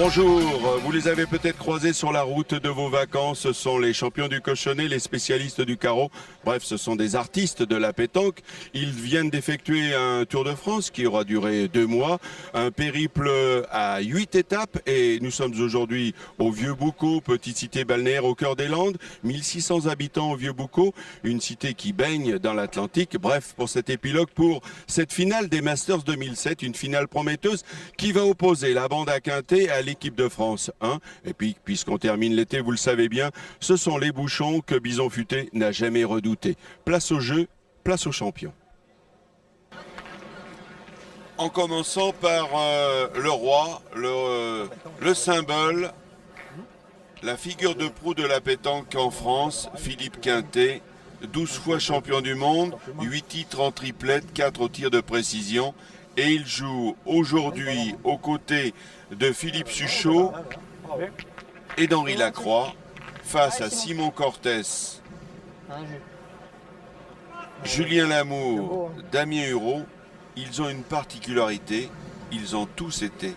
Bonjour, vous les avez peut-être croisés sur la route de vos vacances. Ce sont les champions du cochonnet, les spécialistes du carreau. Bref, ce sont des artistes de la pétanque. Ils viennent d'effectuer un Tour de France qui aura duré 2 mois. Un périple à 8 étapes. Et nous sommes aujourd'hui au Vieux-Boucau, petite cité balnéaire au cœur des Landes. 1600 habitants au Vieux-Boucau, une cité qui baigne dans l'Atlantique. Bref, pour cet épilogue, pour cette finale des Masters 2007, une finale prometteuse qui va opposer la bande à Quintet à l'équipe de France 1. Et puis, puisqu'on termine l'été, vous le savez bien, ce sont les bouchons que Bison Futé n'a jamais redoutés. Place au jeu, place aux champions. En commençant par le roi, le symbole, la figure de proue de la pétanque en France, Philippe Quintet, 12 fois champion du monde, 8 titres en triplette, 4 au tir de précision. Et il joue aujourd'hui aux côtés de Philippe Suchot et d'Henri Lacroix face à Simon Cortès, Julien Lamour, Damien Hureau. Ils ont une particularité, ils ont tous été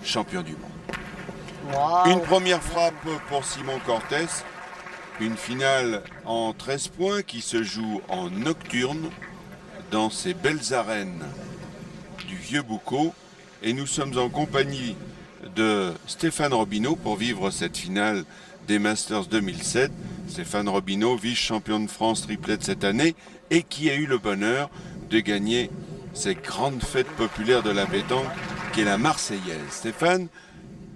champions du monde. Une première frappe pour Simon Cortès, une finale en 13 points qui se joue en nocturne dans ces belles arènes du Vieux-Boucau, et nous sommes en compagnie de Stéphane Robineau pour vivre cette finale des Masters 2007. Stéphane Robineau, vice-champion de France triplette cette année et qui a eu le bonheur de gagner cette grande fête populaire de la pétanque qui est la Marseillaise. Stéphane,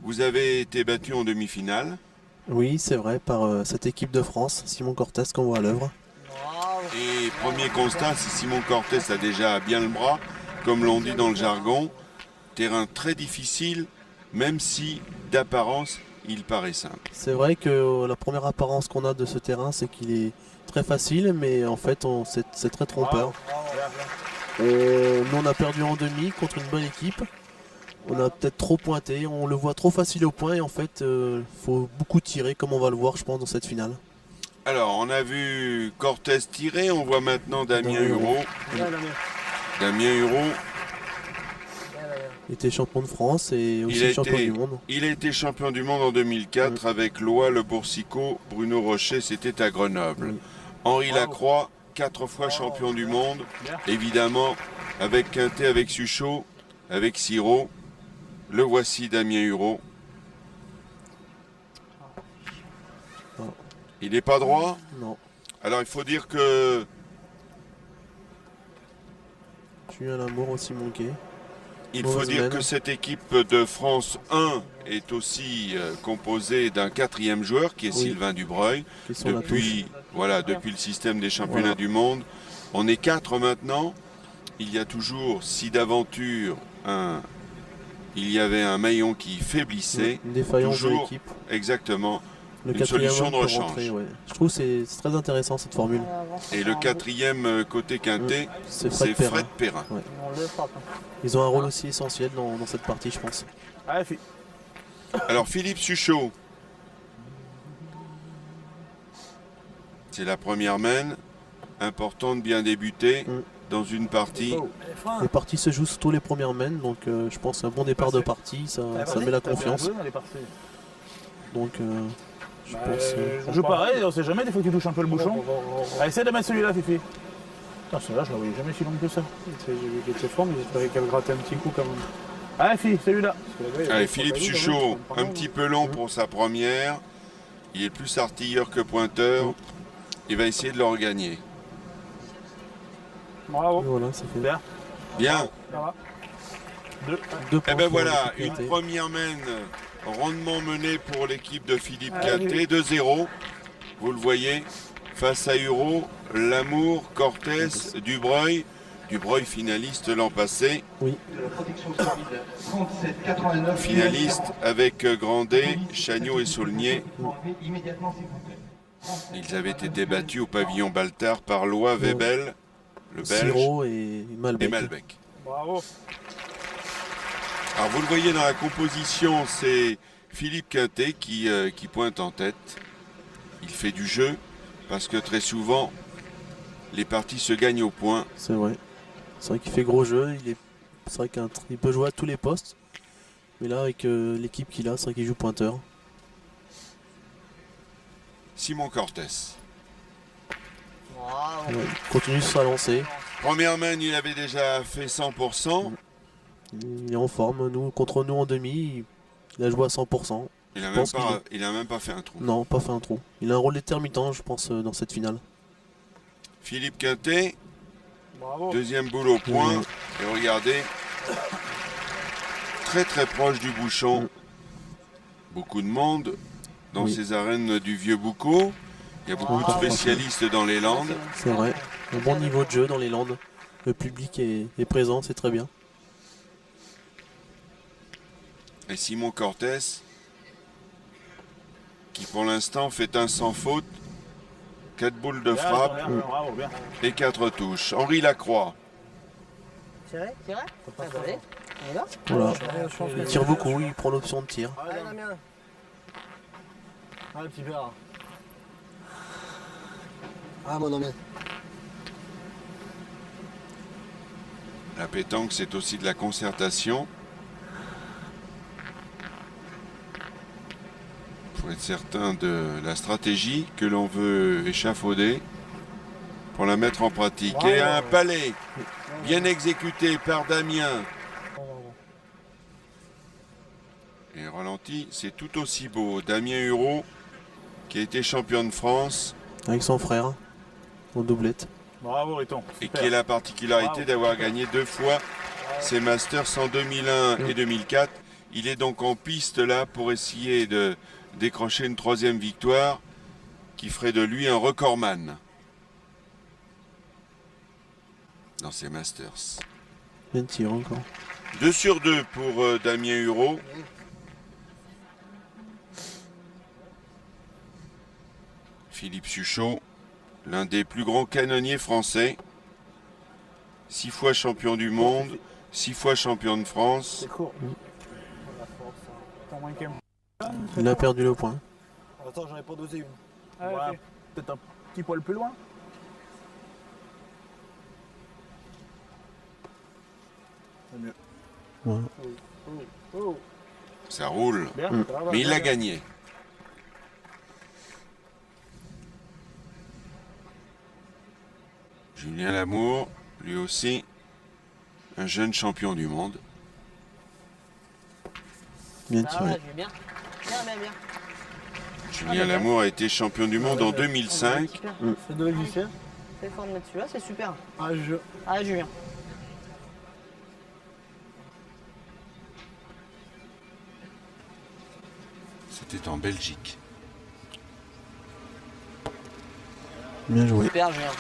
vous avez été battu en demi-finale. Oui, c'est vrai, par cette équipe de France, Simon Cortès qu'on voit à l'œuvre. Et premier constat, si Simon Cortès a déjà bien le bras, comme l'on dit dans le jargon, terrain très difficile, même si d'apparence il paraît simple. C'est vrai que la première apparence qu'on a de ce terrain, c'est qu'il est très facile, mais en fait c'est très trompeur. Nous on a perdu en demi contre une bonne équipe. On a peut-être trop pointé, on le voit trop facile au point et en fait faut beaucoup tirer, comme on va le voir je pense dans cette finale. Alors on a vu Cortès tirer, on voit maintenant Damien Hureau. Damien Hureau. Il était champion de France et aussi champion du monde. Il a été champion du monde en 2004 avec Loa, Le Boursicot, Bruno Rocher, c'était à Grenoble. Henri Lacroix, 4 fois champion du monde, évidemment avec Quintet, avec Suchot, avec Siro. Le voici Damien Hureau. Il n'est pas droit? Non. Alors il faut dire que Julien Lamour aussi manqué. Il faut dire que cette équipe de France 1 est aussi composée d'un 4e joueur qui est Sylvain Dubreuil. Depuis le système des championnats du monde. On est 4 maintenant. Il y a toujours, si d'aventure, il y avait un maillon qui faiblissait. Une défaillance de l'équipe. Exactement. Une solution de rechange. Je trouve que c'est très intéressant cette formule. Et le 4e côté Quintet, c'est Fred Perrin. Ouais. Ils ont un rôle aussi essentiel dans cette partie, je pense. Alors Philippe Suchot, c'est la première main. Important de bien débuter dans une partie. Les parties se jouent sur tous les premières mains, donc je pense un bon départ de partie, ça met la confiance. Donc je pense... Je joue pareil, on sait jamais, des fois tu touches un peu le bouchon. Allez, essaie de mettre celui-là, Fifi. Celui-là, je ne l'avais jamais si long que ça. J'ai vu qu'il était fort, mais j'espérais qu'elle grattait un petit coup quand même. Allez, Fifi, celui-là. Allez, Philippe Suchot, un petit peu long pour sa première. Il est plus artilleur que pointeur. Il va essayer de le regagner. Bravo. Voilà, ça fait bien. Et bien voilà, une première main rondement menée pour l'équipe de Philippe Quintet, 2-0. Vous le voyez, face à Hureau, Lamour, Cortès, Dubreuil. Dubreuil finaliste l'an passé. Oui. Finaliste avec Grandet, Chagnot et Saulnier. Ils avaient été battus au pavillon Baltard par Loa, Webel, le Belge, Siro et Malbec. Bravo. Alors vous le voyez dans la composition, c'est Philippe Quintet qui pointe en tête. Il fait du jeu parce que très souvent les parties se gagnent au point. C'est vrai. C'est vrai qu'il fait gros jeu. C'est vrai qu'il peut jouer à tous les postes. Mais là, avec l'équipe qu'il a, c'est vrai qu'il joue pointeur. Simon Cortés. Wow. Ouais, il continue sur sa lancée. Première main, il avait déjà fait 100%. Il est en forme. Nous, contre nous en demi, il a joué à 100%. Il a même pas fait un trou. Non, pas fait un trou. Il a un rôle déterminant, je pense, dans cette finale. Philippe Quintet, Bravo. deuxième boule au point. Et regardez, très très proche du bouchon. Beaucoup de monde dans ces arènes du Vieux Boucau. Il y a beaucoup de spécialistes dans les Landes. C'est vrai. Un bon niveau de jeu dans les Landes. Le public est présent, c'est très bien. Et Simon Cortés, qui pour l'instant fait un sans faute, 4 boules de frappe Bravo, bien. et 4 touches. Henri Lacroix. Tirez. Allez. On est là. Voilà. Il tire beaucoup, il prend l'option de tir. Allez, Damien. Allez, petit verre. Ah, mon Damien. La pétanque, c'est aussi de la concertation. Il faut être certain de la stratégie que l'on veut échafauder pour la mettre en pratique. Et un palais bien exécuté par Damien. Et ralenti, c'est tout aussi beau. Damien Hureau, qui a été champion de France Avec son frère, en doublette. Bravo, Riton. et Super. qui a la particularité d'avoir gagné 2 fois ses Masters en 2001 et 2004. Il est donc en piste là pour essayer de décrocher une 3e victoire qui ferait de lui un recordman dans ses Masters. Bien de tir encore. 2 sur 2 pour Damien Hureau. Philippe Suchot, l'un des plus grands canonniers français, 6 fois champion du monde, 6 fois champion de France. C'est court. La force. Attends, moins qu'un. Il a perdu le point. Attends, j'en ai pas dosé une. Ouais, Ah, ok. peut-être un petit poil plus loin. C'est mieux. Voilà. Oh. Ça roule, Bien. mais il l'a gagné. Julien Lamour, lui aussi, un jeune champion du monde. Bien Ah tiré. ouais, je vais bien. Bien. Julien Lamour a été champion du monde en 2005. Super. C'est de logiciel. C'est fort de mettre celui-là, c'est super. Ah, je. Ah, Julien. C'était en Belgique. Bien joué. Super, Julien.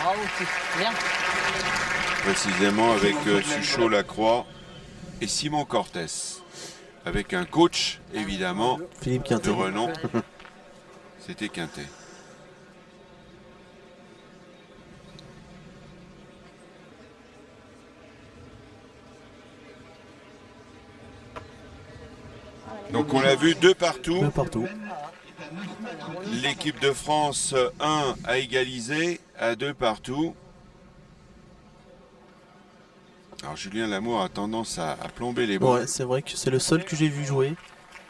Bravo, bien. Précisément avec Suchot Lacroix et Simon Cortés. Avec un coach, évidemment, Philippe de Quintet. renom. C'était Quintet. Donc on l'a vu 2 partout. Deux partout. L'équipe de France 1 a égalisé à 2 partout. Alors Julien Lamour a tendance à plomber les boules. Ouais, c'est vrai que c'est le seul que j'ai vu jouer.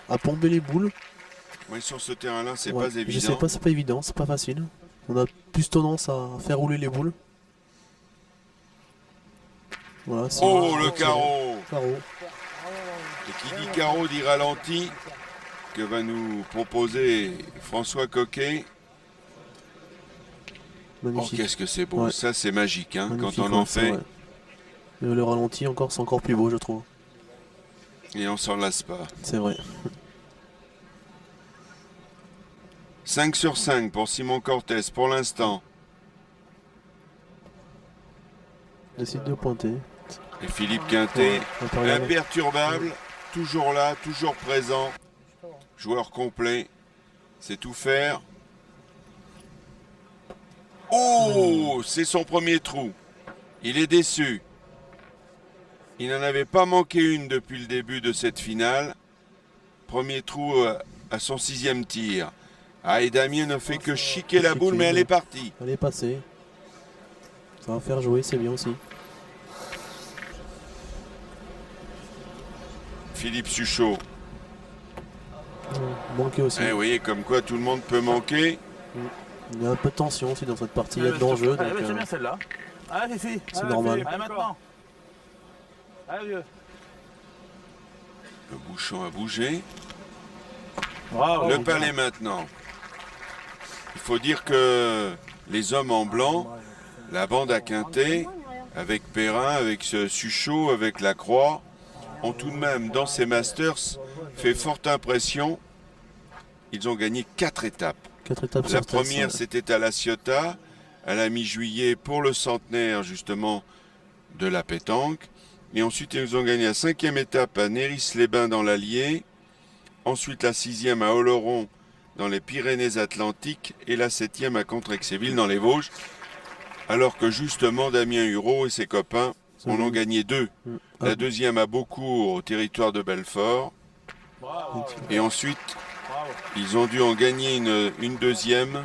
À plomber les boules. Oui, sur ce terrain-là, c'est Ouais, pas je évident. sais pas, c'est pas évident, c'est pas facile. On a plus tendance à faire rouler les boules. Voilà, c'est Oh, le carreau! carreau. Et qui dit carreau dit ralenti, que va nous proposer François Coquet. Oh, Magnifique. qu'est-ce que c'est beau! Ouais. Ça, c'est magique, hein, Magnifique, quand on en ouais, c'est fait, vrai. Et le ralenti encore, c'est encore plus beau, je trouve. et on s'en lasse pas. C'est vrai. 5 sur 5 pour Simon Cortés pour l'instant. Décide de pointer. Et Philippe Quintet, On peut regarder. imperturbable, toujours là, toujours présent. Joueur complet, c'est tout faire. Oh, c'est son premier trou. Il est déçu. Il n'en avait pas manqué une depuis le début de cette finale. Premier trou à son 6e tir. Ah, et Damien ne fait que chiquer la boule, mais elle est partie. Elle est passée. Ça va faire jouer, c'est bien aussi. Philippe Suchot. Manqué aussi. Eh oui, comme quoi tout le monde peut manquer. Il y a un peu de tension aussi dans cette partie, il y a de l'enjeu. Allez, j'aime bien celle-là. Allez, Fifi. C'est normal. Allez, maintenant. Allez, vieux. Le bouchon a bougé. Bravo. Le palais maintenant. Il faut dire que les hommes en blanc, la bande à Quintet, avec Perrin, avec ce Suchot, avec Lacroix, ont tout de même, dans ces Masters, fait forte impression. Ils ont gagné 4 étapes. 4 étapes La sur première, test, c'était à La Ciotat, à la mi-juillet, pour le centenaire, justement, de la pétanque. Et ensuite, ils ont gagné la 5e étape à Néris-les-Bains dans l'Allier. Ensuite, la 6e à Oloron, dans les Pyrénées-Atlantiques. Et la 7e à Contrexéville, dans les Vosges. Alors que, justement, Damien Hureau et ses copains en ont gagné 2. La 2e à Beaucourt, au territoire de Belfort. Bravo. Et ensuite, Bravo. ils ont dû en gagner une 2e.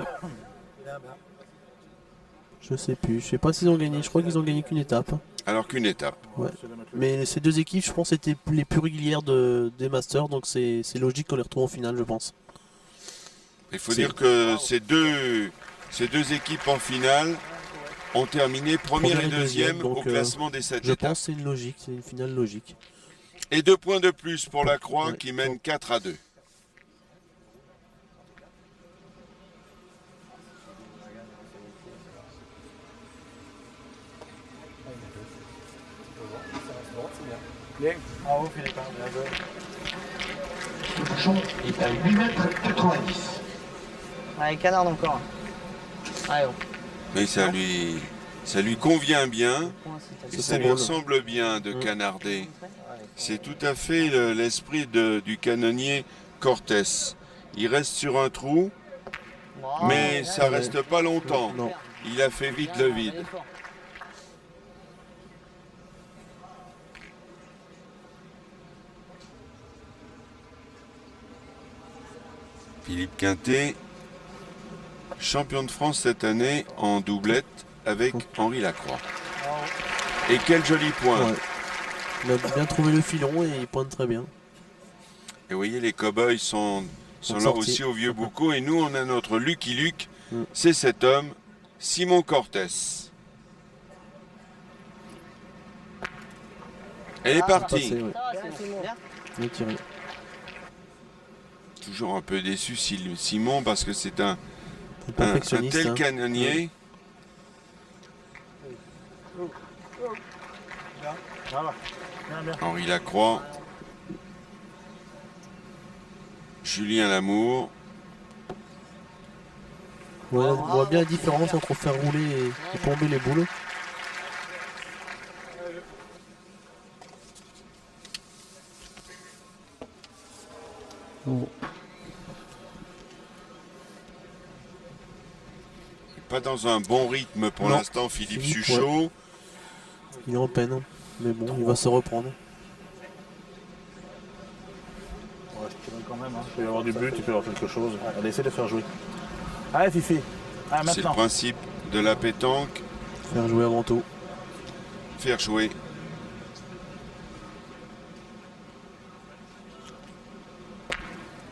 Je sais plus, je sais pas s'ils ont gagné, je crois qu'ils ont gagné qu'une étape. Alors qu'une étape. Ouais. Mais ces deux équipes, je pense, étaient les plus régulières des Masters, donc c'est logique qu'on les retrouve en finale, je pense. Il faut dire que ces deux équipes en finale ont terminé première et deuxième donc, au classement des 7 Je étapes. pense que c'est une logique, c'est une finale logique. Et 2 points de plus pour la Croix Ouais. qui mène 4-2. Bien. Bravo Philippe. Bien joué. Le bouchon est à 8,90 m. Allez, canard encore. Allez, bon. Mais ça lui convient bien et C'est ça son lui rôle. ressemble bien de canarder. C'est tout à fait l'esprit du canonnier Cortés. Il reste sur un trou, mais ça reste pas longtemps. Non. Il a fait vite le vide. Philippe Quintet, champion de France cette année en doublette avec Henri Lacroix. Et quel joli point. Ouais. Il a bien trouvé le filon et il pointe très bien. Et vous voyez, les cow-boys sont là sortis. aussi au Vieux Boucau. Et nous, on a notre Lucky Luke. Mm. C'est cet homme, Simon Cortés. Elle est partie. Passé, ouais. Ça va, c'est bon. Bien. Bien tiré. Toujours un peu déçu, Simon, parce que c'est un Perfectionniste. tel hein. canonnier. Ça va. Bien, bien. Henri Lacroix. Julien Lamour. Ouais, on voit bien la différence entre faire rouler et tomber les boules. Pas dans un bon rythme pour Non. l'instant, Philippe Philippe, Suchot. Il est en peine, mais bon, il va se reprendre. Ouais, je dirais quand même. Hein. Il peut y avoir du but, il peut y avoir quelque chose. Allez, essaie de faire jouer. Allez, Fifi. Allez, C'est le maintenant. principe de la pétanque. Faire jouer avant tout. Faire jouer.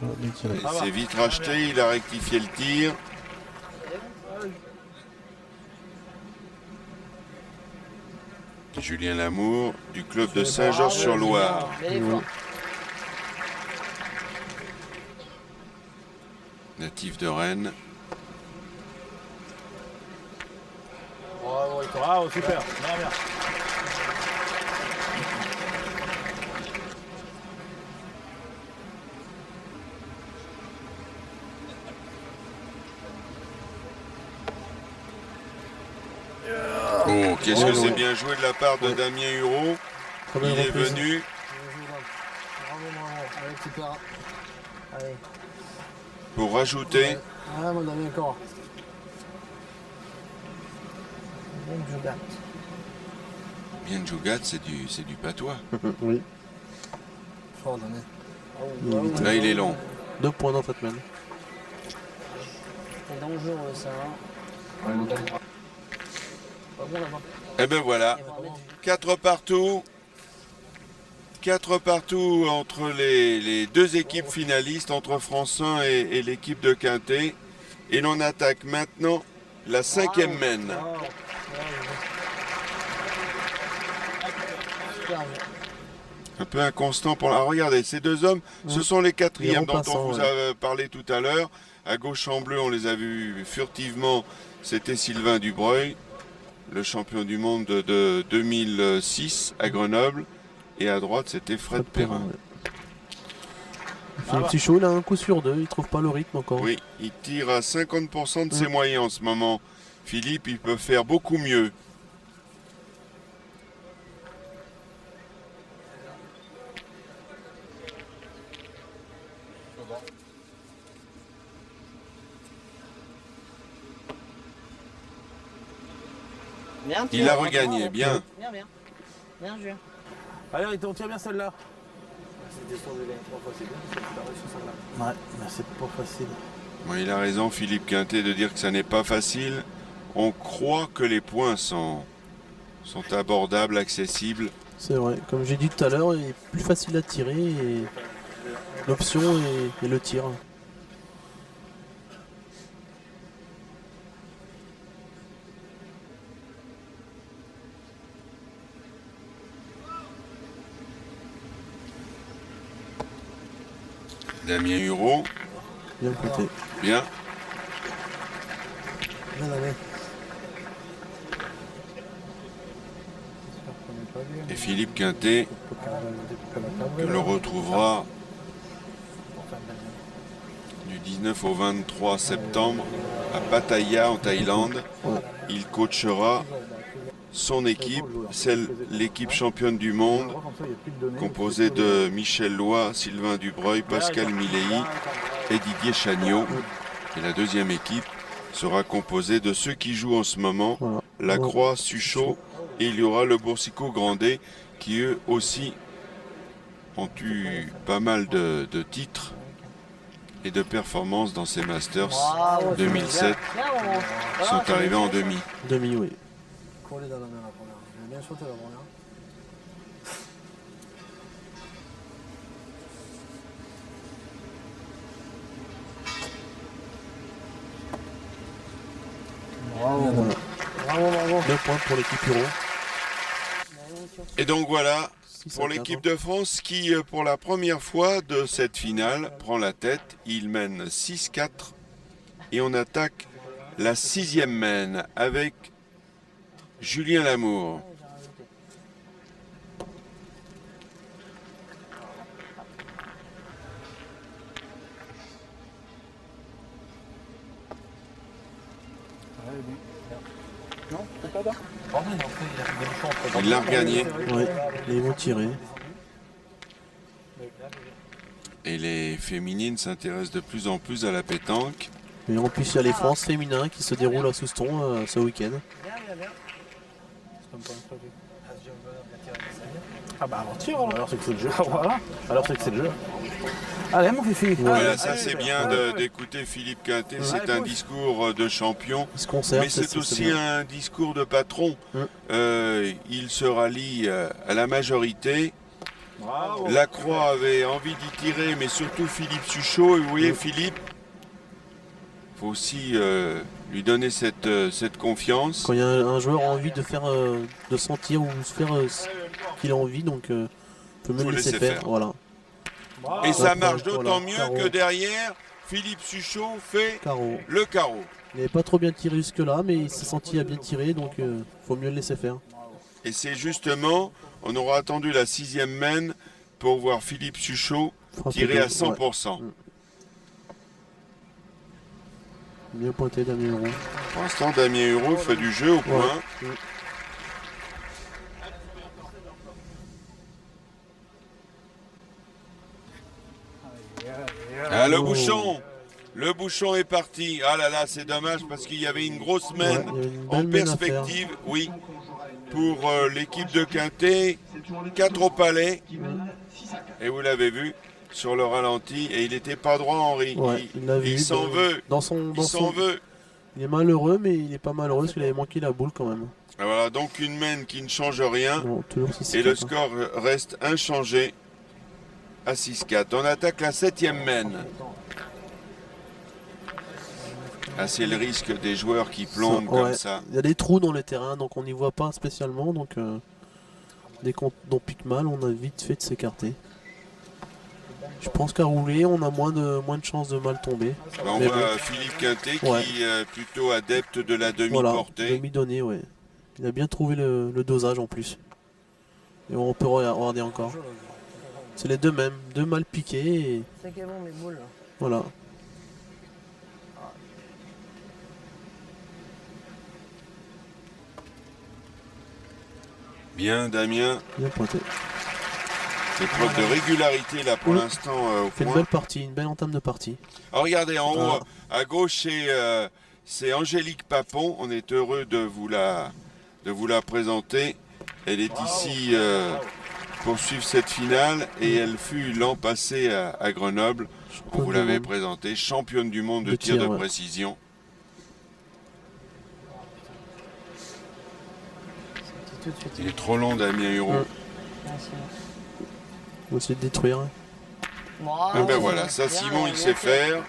Bien tiré. Il s'est vite racheté, il a rectifié le tir. Julien Lamour du club de Saint-Georges-sur-Loire. Bel effort. Natif de Rennes. Bravo, super. Bien, bien. Oh, qu'est-ce que Ouais, c'est ouais. bien joué de la part de Damien Hureau. Très belle Il est reprise. venu. Bravo, bravo. Allez, petit père. Allez. Pour rajouter. Ah, mon ami encore. Bien joué. Bien Jougat, c'est du patois. Oui. Fort, Damien. Là, il est long. 2 points dans cette mène. C'est dangereux ça. Pas bon là-bas. Et ben voilà. 4 partout. 4 partout entre les deux équipes finalistes, entre Francin et l'équipe de Quintet. Et l'on attaque maintenant la 5e mène. Un peu inconstant pour la... regardez, ces deux hommes, ce sont les 4e dont on vous a parlé tout à l'heure. À gauche en bleu, on les a vus furtivement. C'était Sylvain Dubreuil, le champion du monde de 2006 à Grenoble. Et à droite, c'était Fred Perrin. Philippe Suchot, il a un coup sur deux, il trouve pas le rythme encore. Oui, il tire à 50% de ses moyens en ce moment. Philippe, il peut faire beaucoup mieux. Bien, Il a regagné, bien. Bien, bien. Bien joué. Allez, on tire bien celle-là. Ouais, mais c'est pas facile. Bon, il a raison, Philippe Quintet, de dire que ça n'est pas facile. On croit que les points sont abordables, accessibles. C'est vrai, comme j'ai dit tout à l'heure, il est plus facile à tirer et l'option est le tir. Damien Hureau. Bien côté. Bien. Et Philippe Quintet, que l'on retrouvera du 19 au 23 septembre à Pattaya en Thaïlande. Il coachera son équipe, l'équipe championne du monde, composée de Michel Loy, Sylvain Dubreuil, Pascal Milei et Didier Chagnot. Et la deuxième équipe sera composée de ceux qui jouent en ce moment, Lacroix, Suchot, et il y aura le Boursicot Grandet, qui eux aussi ont eu pas mal de titres et de performances dans ces Masters 2007. Ils sont arrivés en demi. Demi, oui. Collé dans la main la première. J'ai bien sauté la première. Bravo. Bravo. 2 points pour l'équipe Hureau. Et donc voilà, pour l'équipe de France qui, pour la première fois de cette finale, prend la tête. Il mène 6-4 et on attaque la 6e mène avec Julien Lamour. Il l'a regagné. Oui, ils vont tirer. Et les féminines s'intéressent de plus en plus à la pétanque. Et en plus, il y a les France féminins qui se déroulent à Souston ce week-end. Ah bah alors tire, alors c'est que c'est le jeu. Voilà, alors c'est que c'est le jeu. Allez mon fifi. Voilà, ça c'est bien d'écouter Philippe Quintet, c'est un discours de champion, mais c'est aussi un discours de patron. Il se rallie à la majorité. Lacroix avait envie d'y tirer, mais surtout Philippe Suchot, et vous voyez Philippe, il faut aussi lui donner cette confiance. Quand il y a un joueur a envie de faire, de sentir ou faire ce qu'il a envie, donc il faut mieux le laisser faire. Voilà. Et ça marche d'autant mieux que derrière, Philippe Suchot fait le carreau. Il n'avait pas trop bien tiré jusque-là, mais il s'est senti à bien tirer, donc il faut mieux le laisser faire. Et c'est justement, on aura attendu la 6e mène pour voir Philippe Suchot tirer à 100%. Ouais. Bien pointé Damien Hureau. Pour l'instant, Damien Hureau fait du jeu au point. Ah, le bouchon est parti. Ah là là, c'est dommage parce qu'il y avait une grosse mène en perspective. Oui, pour l'équipe de Quintet, 4 au palais. Et vous l'avez vu sur le ralenti. Et il n'était pas droit, Henri. Ouais, il s'en veut. Il Il est malheureux, mais il est pas malheureux parce qu'il avait manqué la boule quand même. Et voilà, donc une main qui ne change rien. Bon, toujours 6-4, Et le hein. score reste inchangé à 6-4. On attaque la 7e main. Ah, c'est le risque des joueurs qui plombent comme Ouais. ça. Il y a des trous dans le terrain, donc on n'y voit pas spécialement. Donc dès qu'on pique mal, on a vite fait de s'écarter. Je pense qu'à rouler, on a moins de chances de mal tomber. Là, on Mais voit bon. Philippe Quintet Ouais. qui est plutôt adepte de la Voilà, demi-portée. demi-donnée, ouais. Il a bien trouvé le dosage en plus. Et on peut regarder encore. C'est les deux mêmes, deux mal piqués. Et C'est qui est bon mes boules là. voilà. Bien, Damien. Bien pointé. C'est preuve de régularité là pour Oui. l'instant au Fait une point. belle partie, une belle entame de partie. Alors regardez en haut, Ah. à gauche, c'est Angélique Papon. On est heureux de vous la présenter. Elle est ici pour suivre cette finale et elle fut l'an passé à Grenoble. On vous l'avait présentée, championne du monde de tir de ouais. précision. Tout de suite. Il est trop long, Damien Hureau. Merci. On va essayer de détruire. Et ben voilà, ça Simon il sait faire.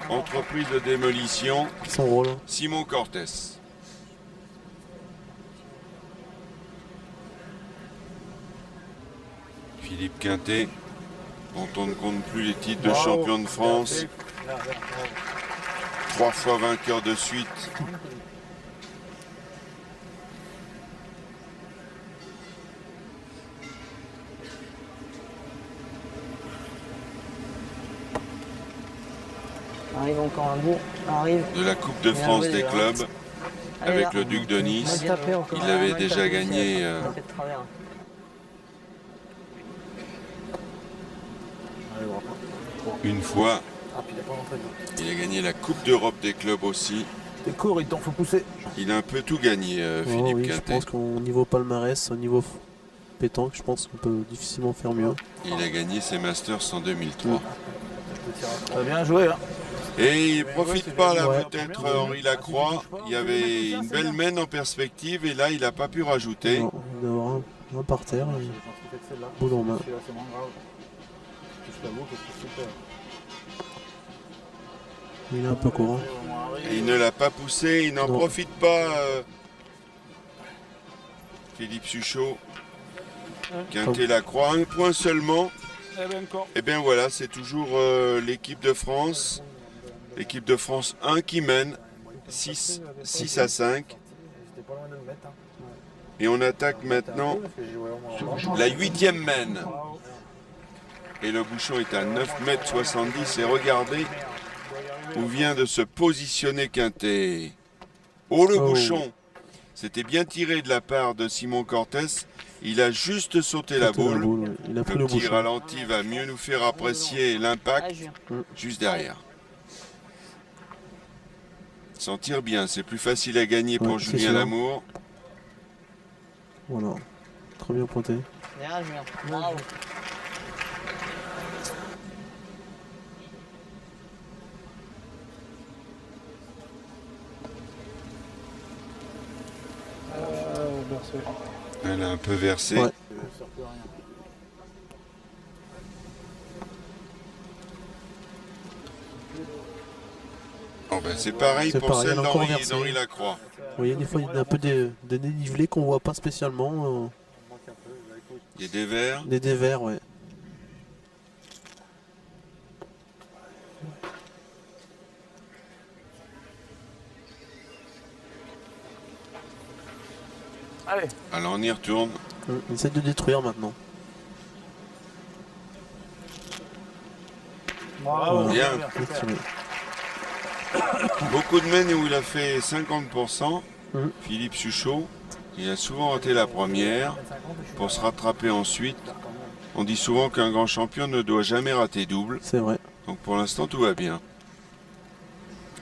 Entreprise de démolition, Son rôle. Simon Cortés. Philippe Quintet, dont on ne compte plus les titres de champion de France. 3 fois vainqueur de suite. Arrive encore un bout. Arrive. De la Coupe de France des clubs Allez, avec là. le Duc de Nice. Mal tapé encore. Il avait Mal déjà tapé, gagné, ça fait de travers. une fois. Ah, puis il est pas rentré. Il a gagné la Coupe d'Europe des clubs aussi. T'es court, il t'en faut pousser. Il a un peu tout gagné, Oh, Philippe oui, je Quintet. pense qu'au niveau palmarès, au niveau pétanque, je pense qu'on peut difficilement faire mieux. Il a gagné ses Masters en 2003. T'as bien joué, hein. Et il profite pas là Ouais. peut-être Henri Lacroix. Il y avait une belle main en perspective et là il n'a pas pu rajouter. Non, il doit y avoir un par terre, et boule en main. Celui-là, c'est moins grave. Touche la boucle, c'est super. Il est un peu court. Et il ne l'a pas poussé, il n'en Non. profite pas. Philippe Suchot. Quintet Lacroix, un point seulement. Et bien voilà, c'est toujours l'équipe de France. L'équipe de France 1 qui mène 6 à 5. Et on attaque maintenant la 8e main. Et le bouchon est à 9,70 m. Et regardez où vient de se positionner Quintet. Oh le bouchon! C'était bien tiré de la part de Simon Cortés. Il a juste sauté la boule. Ouais. Il a pris Le le petit bouchon. ralenti va mieux nous faire apprécier l'impact Allez, Julien. juste derrière. S'en tire bien, c'est plus facile à gagner pour Ouais, c'est Julien sûr. Lamour. Voilà. Très bien pointé. Bien, Julien. Bravo. Elle a un peu versé. Ouais. Oh ben, c'est pareil C'est pour pareil, celle elle a encore d'Henri versé. Lacroix. Vous voyez, des fois, il y a un peu des dénivelés qu'on voit pas spécialement. Il y a des verres. Des dévers, ouais. Allez. Alors on y retourne. On essaie de détruire maintenant. Bravo. Bien. Bien tiré. Beaucoup de mains où il a fait 50%. Mhm. Philippe Suchot. Il a souvent raté la première pour se rattraper ensuite. On dit souvent qu'un grand champion ne doit jamais rater double. C'est vrai. Donc pour l'instant tout va bien.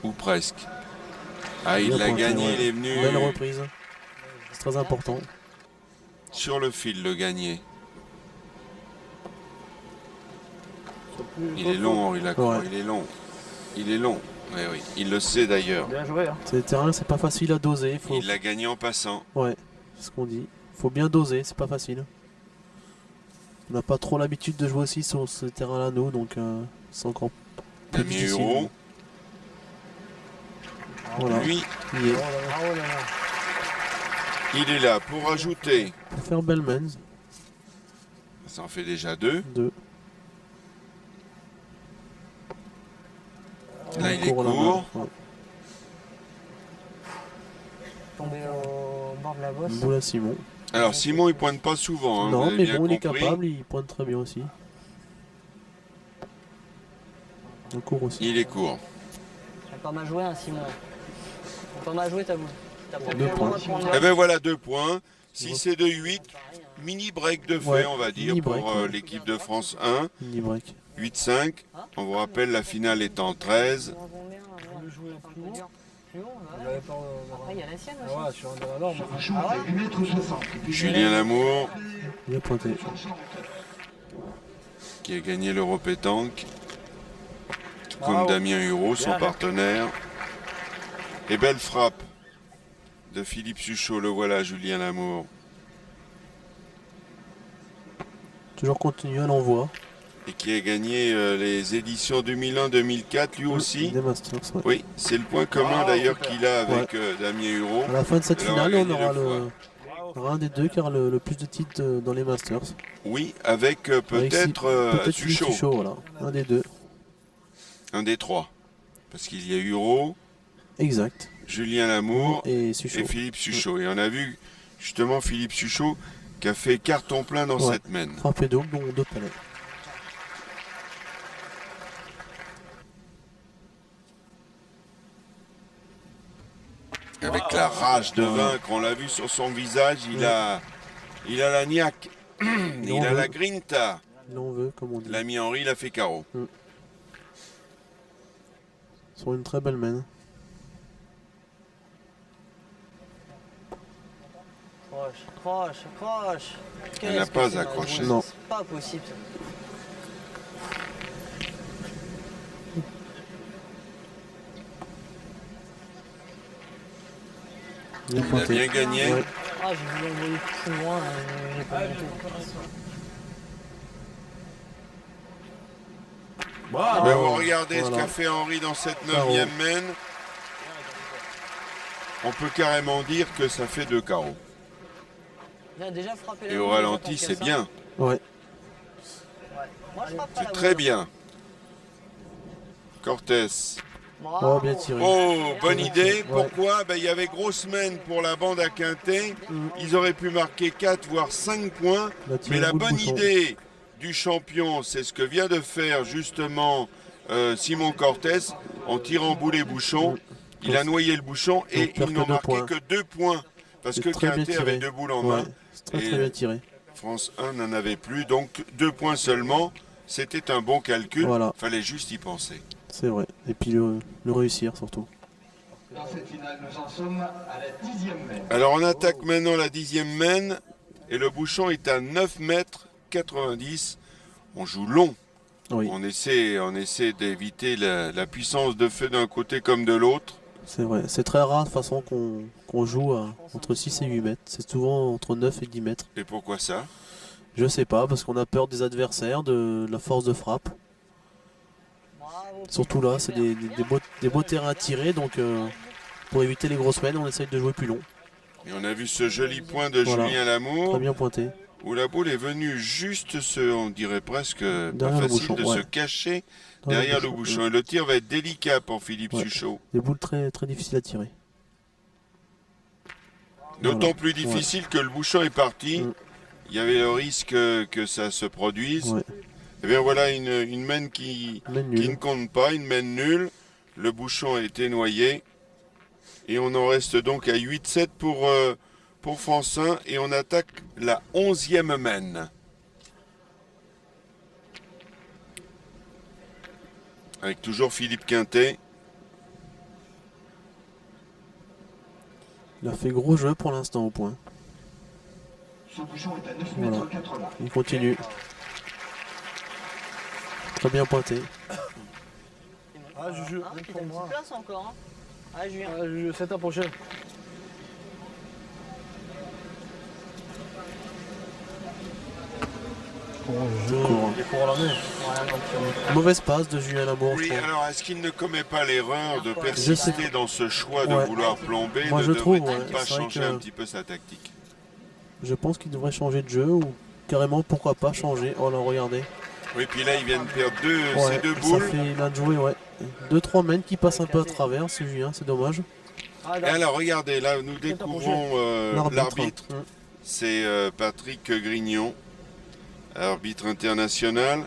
Ou presque. Ah, il Bien l'a pointé, gagné, ouais. il est venu Belle reprise. C'est très important. sur le fil le gagner. Il est long Henri Lacroix, Ouais. il est long. Il est long. Oui, oui, il le sait d'ailleurs. Bien joué. Hein. Ces terrains, c'est pas facile à doser. Il l'a gagné en passant. Ouais, c'est ce qu'on dit. Faut bien doser, c'est pas facile. On n'a pas trop l'habitude de jouer aussi sur ce terrain-là, nous, donc c'est encore plus Damien difficile. Hureau. Voilà. Lui, Il est. il est là pour ajouter. Pour faire Bellmans, Ça en fait déjà 2. 2. Là, il est court. Ouais. Tombé au bord de la bosse. Boule à Simon. Alors Simon, il pointe pas souvent. Hein, vous Non, avez mais bien bon, il est compris. capable, il pointe très bien aussi. Il court aussi. Il est court. T'as pas mal joué, hein, Simon. T'as pas mal joué ta boule. T'as pas 2 points. Eh bien voilà 2 points. Si c'est de 8, mini break de fait, Ouais, on va dire, mini pour break, ouais. l'équipe de France 1. Mini break. 8-5. On vous rappelle, la finale est en 13. Après, il y a la sienne aussi. Ouais, sur un de la norme. Ce bouchon est à 8,60 m. Julien Lamour, Bien pointé. qui a gagné l'Euro Pétanque. Tout comme Bravo. Damien Hureau, son Bien. partenaire. Et belle frappe de Philippe Suchot, le voilà, Julien Lamour. Toujours continue à l'envoi. Et qui a gagné les éditions 2001-2004, lui aussi. Des Masters, ouais. Oui, c'est le point commun d'ailleurs qu'il a avec Damien Hureau. À la fin de cette Il aura finale, on gagné aura 2 fois. on aura un des deux qui aura le plus de titres dans les Masters. Oui, avec peut-être Suchot, Suchot, voilà. Un des deux. un des 3. Parce qu'il y a Hureau, Exact. Julien Lamour Et Suchot. et Philippe Suchot. Et on a vu justement Philippe Suchot qui a fait carton plein dans Ouais. cette mène. Frappé double, dont 2 palais. Avec la rage de vaincre, on l'a vu sur son visage, il a la niaque, il a la grinta. Il en veut, comme on dit. L'ami Henri, il a fait carreau. Sur une très belle main. Croche. Elle n'a pas accroché. Non. C'est pas possible. Ça. Bien Il a pointé. bien gagné. Ouais. Ah, j'ai voulu envoyer plus loin, j'ai pas monté. Bravo. Mais vous regardez ce Voilà. qu'a fait Henri dans cette Carreau. 9e mène. On peut carrément dire que ça fait 2 carreaux. Viens déjà frapper la Et au boule, ralenti, tant qu'à c'est ça. bien. Ouais. Moi, je frappe pas C'est la très boule. bien. Cortés. Bravo. Oh, bien tiré. Oh, bonne idée. Ouais. Pourquoi? Ben, il y avait grosse mène pour la bande à Quintet. Ils auraient pu marquer 4 voire 5 points. Il a tiré Mais la le bout de bonne bouchon. idée du champion, c'est ce que vient de faire justement Simon Cortés en tirant boulet bouchon. Il a noyé le bouchon et Donc, perd ils que n'ont 2 marqué points. que 2 points. Parce C'est que très bien Quintet tiré. avait 2 boules en Ouais. main. C'est très Et, très bien tiré. France 1 n'en avait plus. Donc 2 points seulement. C'était un bon calcul. Voilà. Fallait juste y penser. C'est vrai. Et puis le réussir surtout. Dans cette finale, nous en sommes à la 10e mène. Alors on attaque maintenant la 10e mène et le bouchon est à 9 mètres 90. On joue long. Oui, On essaie d'éviter la puissance de feu d'un côté comme de l'autre. c'est vrai. C'est très rare de toute façon qu'on joue entre 6 et 8 mètres. C'est souvent entre 9 et 10 mètres. Et pourquoi ça? Je sais pas, parce qu'on a peur des adversaires, de la force de frappe. Bravo. Surtout là, c'est des beaux terrains à tirer, donc pour éviter les grosses mènes, on essaye de jouer plus long. Et on a vu ce joli point de Voilà. Julien Lamour Très bien pointé. où la boule est venue juste on dirait presque pas Derrière le facile bouchon, de ouais. se cacher derrière le bouchon. Et le tir va être délicat pour Philippe Ouais. Suchot. Des boules très, très difficiles à tirer. D'autant Voilà. plus difficile que le bouchon est parti. Mm. Il y avait le risque que ça se produise. Ouais. Et bien voilà une mène qui Mène ne nulle. compte pas, une mène nulle. Le bouchon a été noyé. Et on en reste donc à 8-7 pour France 1. Et on attaque la 11e mène. Avec toujours Philippe Quintet. Il a fait gros jeu pour l'instant au point. Ce bouchon est à 9 Voilà. mètres 80. Il continue. Très bien pointé. Ah, Juju, Hein, même puis pour t'as une moi. petite place encore. Hein. Ah, Julien. Ah, Juju, c'est ta prochaine. Il est pour l'année. Mauvaise passe de Julien Lamour, je Oui, trouve. alors est-ce qu'il ne commet pas l'erreur de persister dans ce choix de Ouais. vouloir plomber? Moi, Ne je trouve, devrait-il ouais. pas C'est vrai changer que- un petit peu sa tactique? Je pense qu'il devrait changer de jeu ou carrément, pourquoi pas, changer. Oh là, regardez. Oui, puis là, il vient de perdre Ouais, ces deux ça boules. fait, il a joué, ouais. 2-3 mènes qui passent un peu à travers, ce Julien, c'est dommage. Ah, Et alors, regardez, là, nous découvrons l'arbitre. Mmh. C'est Patrick Grignon, arbitre international,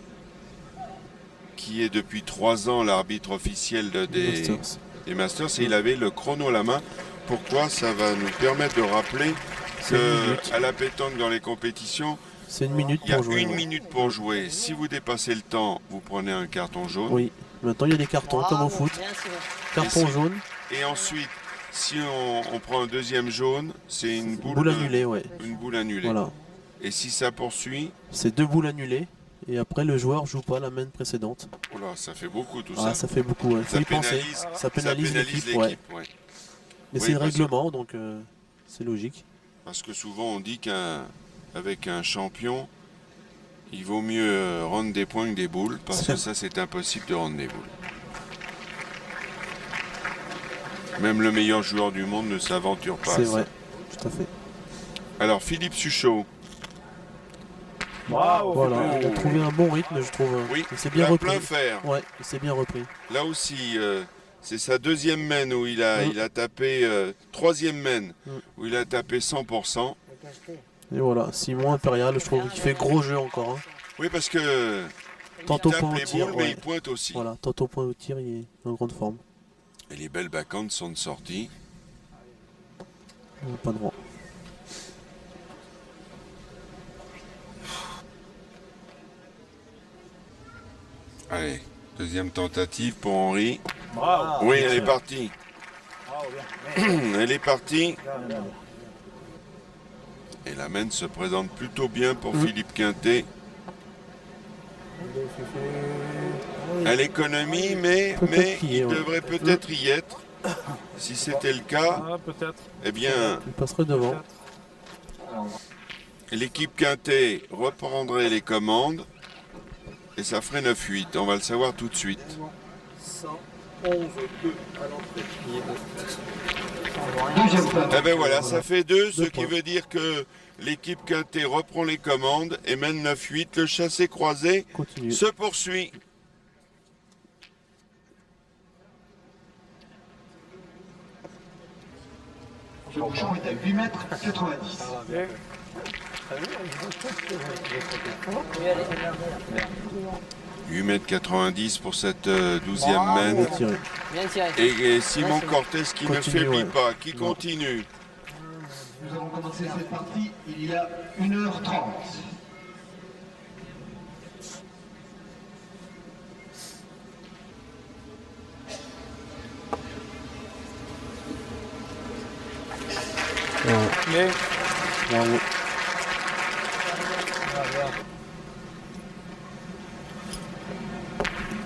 qui est depuis 3 ans l'arbitre officiel des Masters. Et il avait le chrono à la main. Pourquoi? Ça va nous permettre de rappeler C'est une minute. qu'à la pétanque dans les compétitions, C'est une minute il y a pour jouer. une ouais. minute pour jouer. Si vous dépassez le temps, vous prenez un carton jaune. Oui, maintenant il y a des cartons comme au foot. Bien, Simon. Carton Et jaune, Et ensuite, si on prend un deuxième jaune, c'est une boule annulée, ouais. Une boule annulée. Voilà. Et si ça poursuit, C'est 2 boules annulées. Et après, le joueur joue pas la main précédente. oh là, ça fait beaucoup tout Ah, ça fait beaucoup, ouais. Faut Ça y penser. pénalise, Ça pénalise l'équipe, ouais. ouais. Mais Oui, c'est le parce que- règlement, donc c'est logique. Parce que souvent on dit qu'avec un champion, il vaut mieux rendre des points que des boules, parce que ça c'est impossible de rendre des boules. Même le meilleur joueur du monde ne s'aventure pas. à C'est ça. vrai, tout à fait. Alors Philippe Suchot, Bravo. Voilà, il a trouvé un bon rythme, je trouve. oui, Il s'est bien plein, repris. plein fer. Ouais, il s'est bien repris. Là aussi, c'est sa deuxième main où il a tapé, troisième main où il a tapé 100%. Et voilà, Simon Impérial, je trouve qu'il fait gros jeu encore. Hein. Oui, parce que Tantôt il tape point au les tir, boules, mais ouais. il pointe aussi. Voilà, tantôt point au tir, il est en grande forme. Et les belles backhands sont de sortie. Pas de droit. Allez, deuxième tentative pour Henri. Bravo. Oui, elle est partie. Bravo, bien. Elle est partie. Bien, bien. Et la main se présente plutôt bien pour Philippe Quintet. Elle économie, mais Peut-être qu'il y est, il ouais. devrait peut-être y être. Si c'était le cas, Ah, peut-être. eh bien, Il passerait devant. l'équipe Quintet reprendrait les commandes et ça ferait 9-8. On va le savoir tout de suite. 111-2 à l'entrée. Deuxième point. Eh bien voilà, ça fait 2, ce Deux qui points. veut dire que l'équipe Quintet reprend les commandes et mène 9-8. Le chassé croisé Continue. se poursuit. Le bouchon est à 8 mètres 90. 8,90 m pour cette 12e main. Bien tiré. Bien tiré. Et Simon Cortés qui ne Continue, faiblit ouais. pas, qui Non. continue. Nous avons commencé cette partie il y a 1h30. Mais Bravo.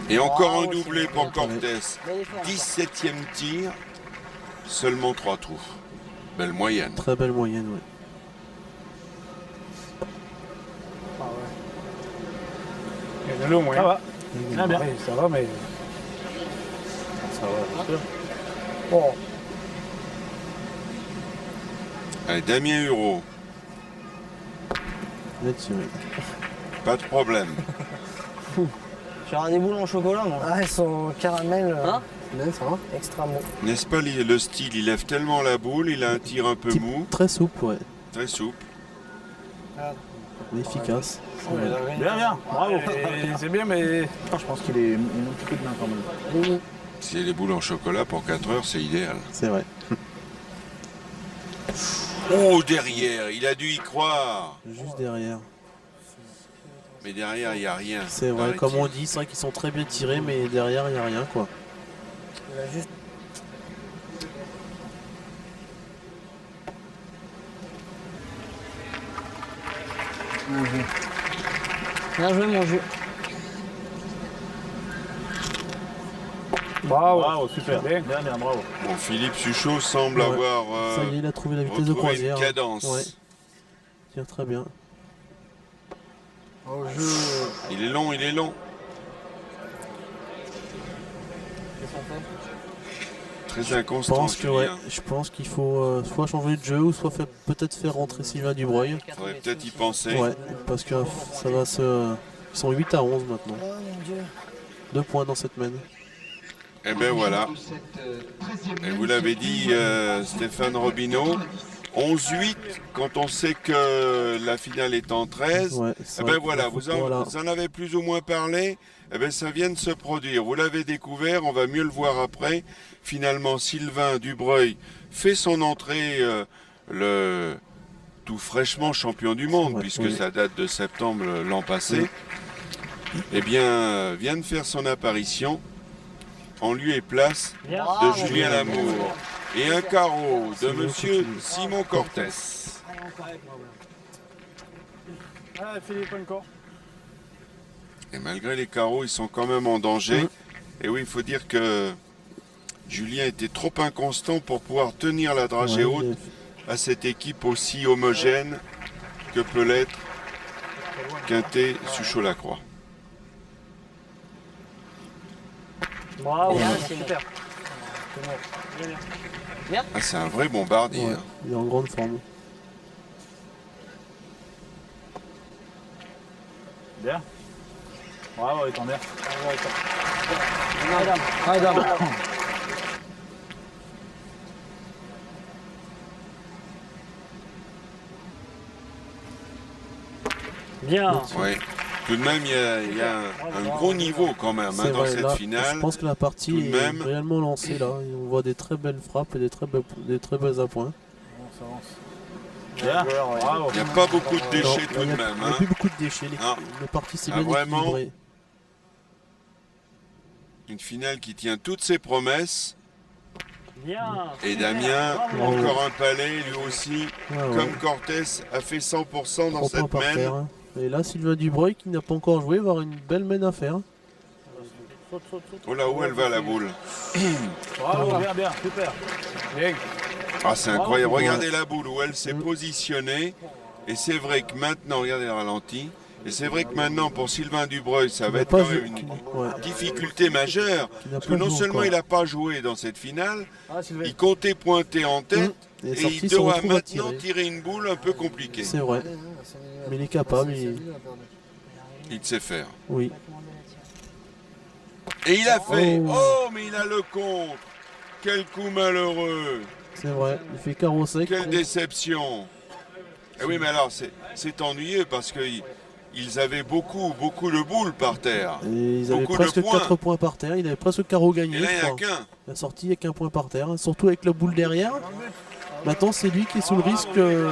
Et encore un Bravo, doublé Simon. pour Cortés. Bel effort, encore. 17e tir, seulement 3 trous. Belle moyenne. Très belle moyenne, ouais. il y a de l'eau, moi. Ça va. Ah, bien. oui, ça va, mais. Ça va, c'est sûr. Bon, Allez, Damien Hureau, Bien tiré. pas de problème. Tu auras des boules en chocolat, moi. Ah, elles sont caramel Hein là, ça va extra mou. N'est-ce pas le style? Il lève tellement la boule, il a un tir un peu Type mou, très souple, ouais. très souple. Mais efficace. Bien, bien. Bravo. C'est bien, mais je pense qu'il est un petit peu de main quand même. Si il y a les boules en chocolat pour 4 heures, c'est idéal. C'est vrai. Oh, derrière, il a dû y croire. Juste derrière. Mais derrière, il n'y a rien. C'est vrai, paraît-il. comme on dit, c'est vrai qu'ils sont très bien tirés, mais derrière, il n'y a rien, quoi. Il a juste Bien joué, mon jeu. Bravo, super. Bien, bien, bravo. Bon, Philippe Suchot semble Ouais. avoir Ça y est, il a trouvé la vitesse de retrouvé croisière. une cadence. Ouais. Tire très bien. Au jeu. Il est long, il est long. Qu'est-ce qu'on fait? Très Je inconstant, pense que ouais, Julien. je pense qu'il faut soit changer de jeu ou soit peut-être faire rentrer Sylvain Dubreuil. Faudrait peut-être y penser. Ouais, parce que ça va se. Ils sont 8 à 11 maintenant. Oh mon dieu. 2 points dans cette mène. Et ben voilà. Et vous l'avez dit, Stéphane Robineau, 11-8 quand on sait que la finale est en 13. Ouais, Eh ben voilà, vous en avez plus ou moins parlé. Eh ben ça vient de se produire. Vous l'avez découvert, on va mieux le voir après. Finalement, Sylvain Dubreuil fait son entrée, le tout fraîchement champion du monde, Ouais, puisque oui. ça date de septembre l'an passé. Eh bien, vient de faire son apparition en lieu et place Bien. de Julien Lamour. Et un carreau de Simon monsieur continue. Simon Cortés. Allez, Philippe, encore. Et malgré les carreaux, ils sont quand même en danger. Et oui, il faut dire que Julien était trop inconstant pour pouvoir tenir la dragée Ouais, haute à cette équipe aussi homogène que peut l'être Quintet Suchot-Lacroix. Bravo, Bien, Simon. super. Ah, c'est un vrai bombardier. Ouais, hein. il est en grande forme. Bien. Bravo, il est en bien. Ah, dame. Bien. Ouais. Tout de même, il y a un gros niveau quand même hein, C'est dans vrai, cette là, finale. je pense que la partie Tout de est même. réellement lancée là. Et on voit des très belles frappes et des très belles appoints. Bien. Bravo. Il n'y a pas beaucoup de déchets Non, tout il de n'y même. a hein. plus beaucoup de déchets. Non. Le parti c'est Ah, bien vraiment équilibré. Une finale qui tient toutes ses promesses. Bien. Et Damien, Bravo. encore un palais, lui aussi, Ouais, ouais. comme Cortés, a fait 100% dans 3 points cette par mène. terre. hein. Et là, Sylvain Dubreuil qui n'a pas encore joué va avoir une belle mène à faire. Oh là, où elle va la boule? Bravo, bien, bien, super. Bien. Ah, c'est incroyable. Ouais. Regardez la boule où elle s'est positionnée. Et c'est vrai que maintenant, regardez le ralenti. Et c'est vrai que maintenant, pour Sylvain Dubreuil, ça va n'a être pas quand joué- même une Ouais. difficulté majeure. Qui n'a Parce pas que non joué seulement encore. il n'a pas joué dans cette finale, Ah, Sylvain. il comptait pointer en tête. Et les Et sorties il se doit retrouvent à maintenant tirer. tirer une boule un peu compliquée. C'est vrai. Mais il est capable. Il sait faire. Oui. Et il a fait. Oh. Oh, mais il a le contre. Quel coup malheureux. C'est vrai. Il fait carreau sec. Quelle déception. Eh oui, mais alors, c'est ennuyeux parce qu'ils avaient beaucoup de boules par terre. Et ils avaient Beaucoup de presque points. 4 points par terre. Il avait presque carreau gagné. Et là, il je n'y en a crois. qu'un. La sortie avec un point par terre. Surtout avec la boule derrière. Maintenant, c'est lui qui est sous le risque de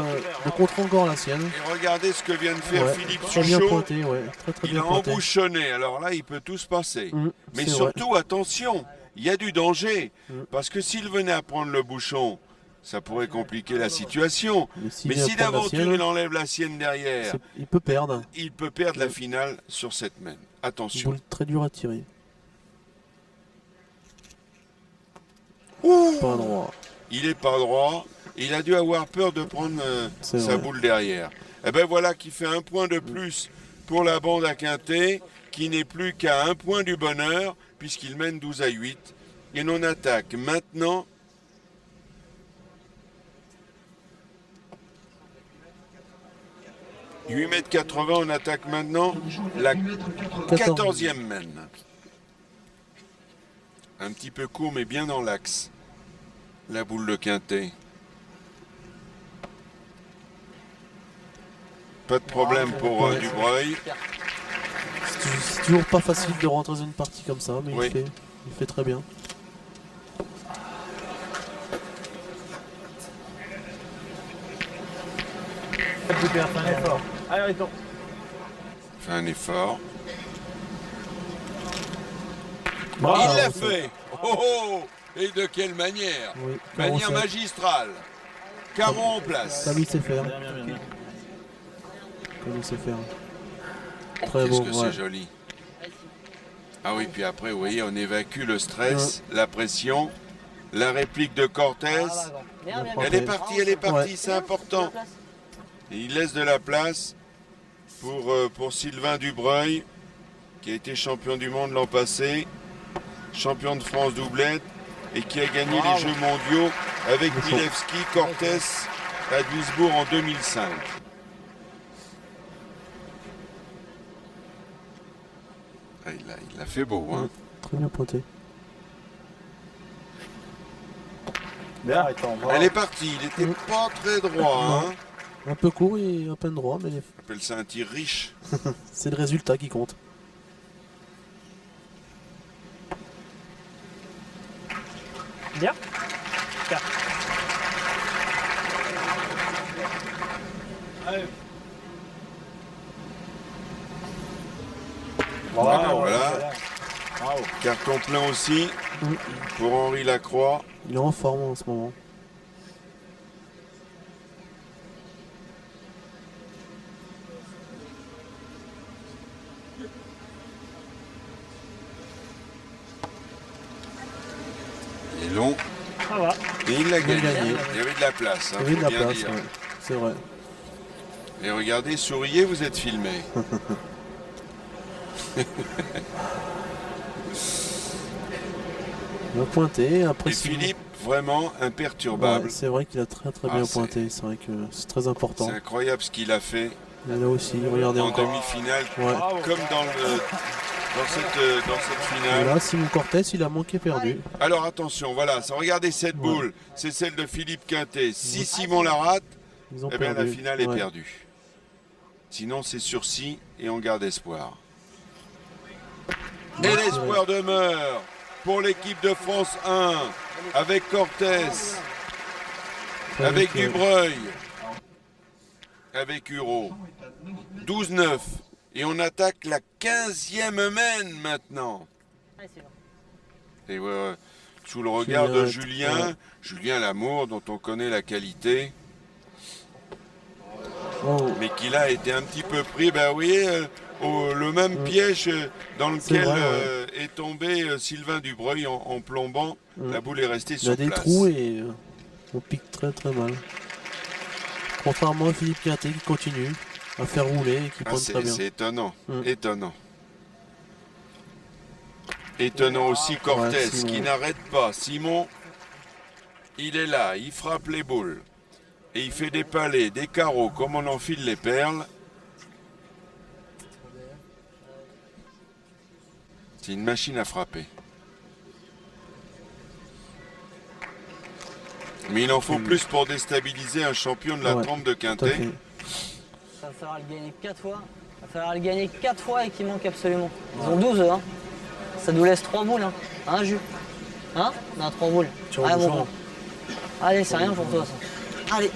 contrer encore la sienne. Et regardez ce que vient de faire Ouais, Philippe très bien Suchot. pointé, ouais. Très Il bien a pointé. embouchonné. Alors là, il peut tout se passer. Mais c'est surtout, attention, il y a du danger. Mm. Parce que s'il venait à prendre le bouchon, ça pourrait compliquer la situation. Mais s'il Mais vient si prendre la d'aventure sienne, il enlève la sienne derrière, il peut perdre. il peut perdre la finale sur cette mène. Attention. Boule très dure à tirer. Ouh, Pas droit. il est pas droit. Il a dû avoir peur de prendre C'est sa vrai. boule derrière. Et ben voilà qui fait un point de plus pour la bande à Quintet, qui n'est plus qu'à un point du bonheur, puisqu'il mène 12 à 8. Et l'on attaque maintenant. « 8,80 m, on attaque maintenant la 14e mène. Un petit peu court, mais bien dans l'axe. La boule de Quintet. Pas de problème pour Ouais. Dubreuil. C'est toujours pas facile de rentrer dans une partie comme ça, mais Oui. il fait très bien. Super, fais un effort. Allez, retourne. Fait un effort. Bravo. Il l'a fait. Oh, oh. Et de quelle manière? Oui, Manière carreau sec. magistrale. Carreau en place. Comme il sait faire. Bien, bien, bien, bien. Comme il sait faire. Oh, Très qu'est-ce beau, que ouais. c'est joli. Ah oui, puis après, vous voyez, on évacue le stress, la pression, la réplique de Cortés. Bien, bien, Elle est partie, Ouais. c'est important. Et il laisse de la place pour Sylvain Dubreuil, qui a été champion du monde l'an passé, champion de France doublette, et qui a gagné les Jeux mondiaux avec Milevski, Cortés à Duisbourg en 2005. Ah, il a fait beau, hein. Très bien pointé. Bien. Elle est partie, il n'était pas très droit, hein. Un peu court et à peine droit, mais On appelle ça un tir riche. c'est le résultat qui compte. Bien. Ah ben voilà. Carton plein aussi pour Henri Lacroix. Il est en forme en ce moment. Il est long. Ça va. Et il l'a gagné. gagné. Il y avait de la place, hein, Il y avait de faut la bien place, dire. ouais. C'est vrai. Et regardez, souriez, vous êtes filmé. Bien pointé, Et après Philippe, vraiment imperturbable. ouais, c'est vrai qu'il a très bien c'est- pointé. C'est vrai que c'est très important. C'est incroyable ce qu'il a fait Et là aussi, regardez en encore. demi-finale, Ouais. comme dans cette Et finale. là, Simon Cortés, il a manqué perdu. Alors attention, voilà, regardez cette boule, c'est celle de Philippe Quintet. Si Simon la rate, Ils ont eh bien, perdu. la finale est Ouais. perdue. Sinon, c'est sursis et on garde espoir. Et l'espoir demeure pour l'équipe de France 1, avec Cortés, avec Dubreuil, avec Hureau. 12-9. Et on attaque la 15e mène maintenant. Allez, c'est bon. Et sous le regard de Julien, Julien Lamour, dont on connaît la qualité, Oh, mais qui là a été un petit peu pris, ben oui, le même piège dans lequel vrai, ouais. est tombé Sylvain Dubreuil en plombant. La boule est restée il sur a des place. trous et on pique très mal. Contrairement à Philippe Quintet qui continue à faire rouler et qui Ah, pointe très bien. c'est étonnant, Mm. étonnant. Étonnant aussi Cortés Simon. qui n'arrête pas. Simon, il est là, il frappe les boules. Et il fait des palets, des carreaux, comme on enfile les perles. C'est une machine à frapper. Mais il en faut plus pour déstabiliser un champion de la Ouais, trempe de Tout à Quintet. fait. Ça va falloir le gagner 4 fois. Il va falloir le gagner 4 fois et qu'il manque absolument. Ils ont 12, hein. Ça nous laisse 3 boules, hein. Hein, Jus? Hein? Non, 3 boules. Sur le Allez, mon bouchon. grand. Allez, c'est rien pour toi, ça. Allez.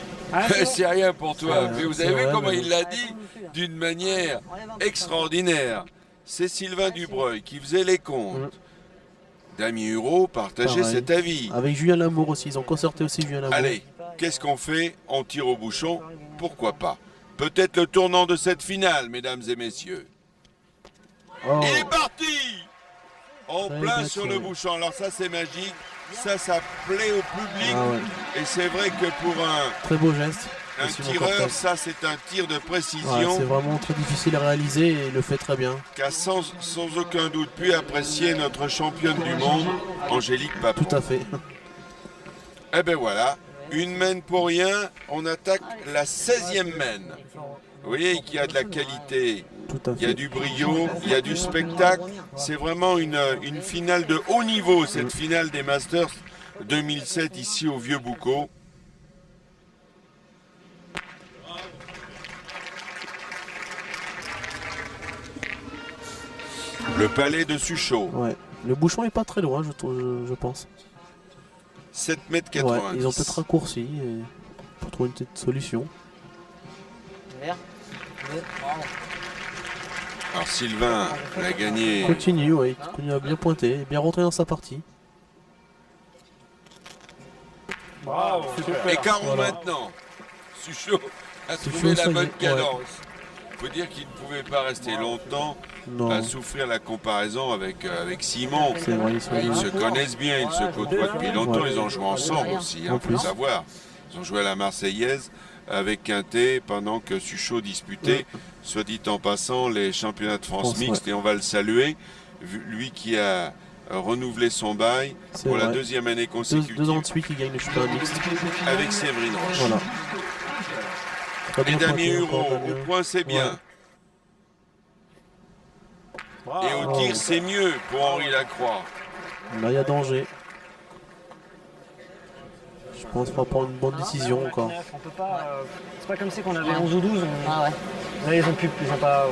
C'est rien pour toi. Mais vous avez c'est vu vrai, comment mais il l'a dit d'une manière extraordinaire. C'est Sylvain Dubreuil qui faisait les comptes. Damien Hureau partageait Pareil. cet avis. Avec Julien Lamour aussi, ils ont concerté aussi Julien Lamour. Allez, qu'est-ce qu'on fait? On tire au bouchon? Pourquoi pas? Peut-être le tournant de cette finale, mesdames et messieurs. Oh, Il est parti! En Très plein bien sur tiré. le bouchon. Alors ça, c'est magique. Ça plaît au public. ah ouais. Et c'est vrai que pour Très beau geste. de un Simon tireur, Cortés. ça, c'est un tir de Ouais, précision. c'est vraiment très difficile à réaliser et il le fait très bien. Qu'a sans aucun doute pu apprécier notre championne du monde, Angélique Papon. Tout à fait. Eh ben voilà, une mène pour rien, on attaque la 16e mène. Vous voyez qu'il y a de la qualité, Tout à il y a fait. du brio, il y a du spectacle. C'est vraiment une finale de haut niveau, cette finale des Masters 2007 ici au Vieux-Boucau. Le palais de Suchot, Ouais. Le bouchon est pas très loin, je pense. 7 mètres Ouais, 90. ils ont peut-être raccourci et pour trouver une petite solution. Vert. Bleu. Bravo. Alors Sylvain l'a gagné. Continue, ouais, il continue à bien pointer, bien rentrer dans sa partie. Bravo, super. Et Caron Voilà. maintenant. Suchot a Suchot, trouvé la ça y est, bonne ouais. cadence. Il faut dire qu'il ne pouvait pas rester longtemps. Non. à souffrir la comparaison avec Simon. C'est vrai, Ils se connaissent bien, ils se côtoient depuis longtemps, ils ont joué ensemble aussi, En faut plus. le savoir. Ils ont joué à la Marseillaise avec Quintet pendant que Suchot disputait, soit dit en passant, les championnats de France mixtes, et on va le saluer, lui qui a renouvelé son bail C'est pour la vrai. 2e année consécutive 2 ans de suite, il gagne le championnat mixte. avec Séverine Roche. Voilà. Très Et bien Damien pointé Hureau, encore, au Damien. point c'est bien. Et au tir c'est mieux pour Henri Lacroix. Là, il y a danger. Je pense qu'on va prendre une bonne décision encore. On peut pas. C'est pas comme si qu'on avait 11 ou 12. Ah ouais. Là, ils ont pas.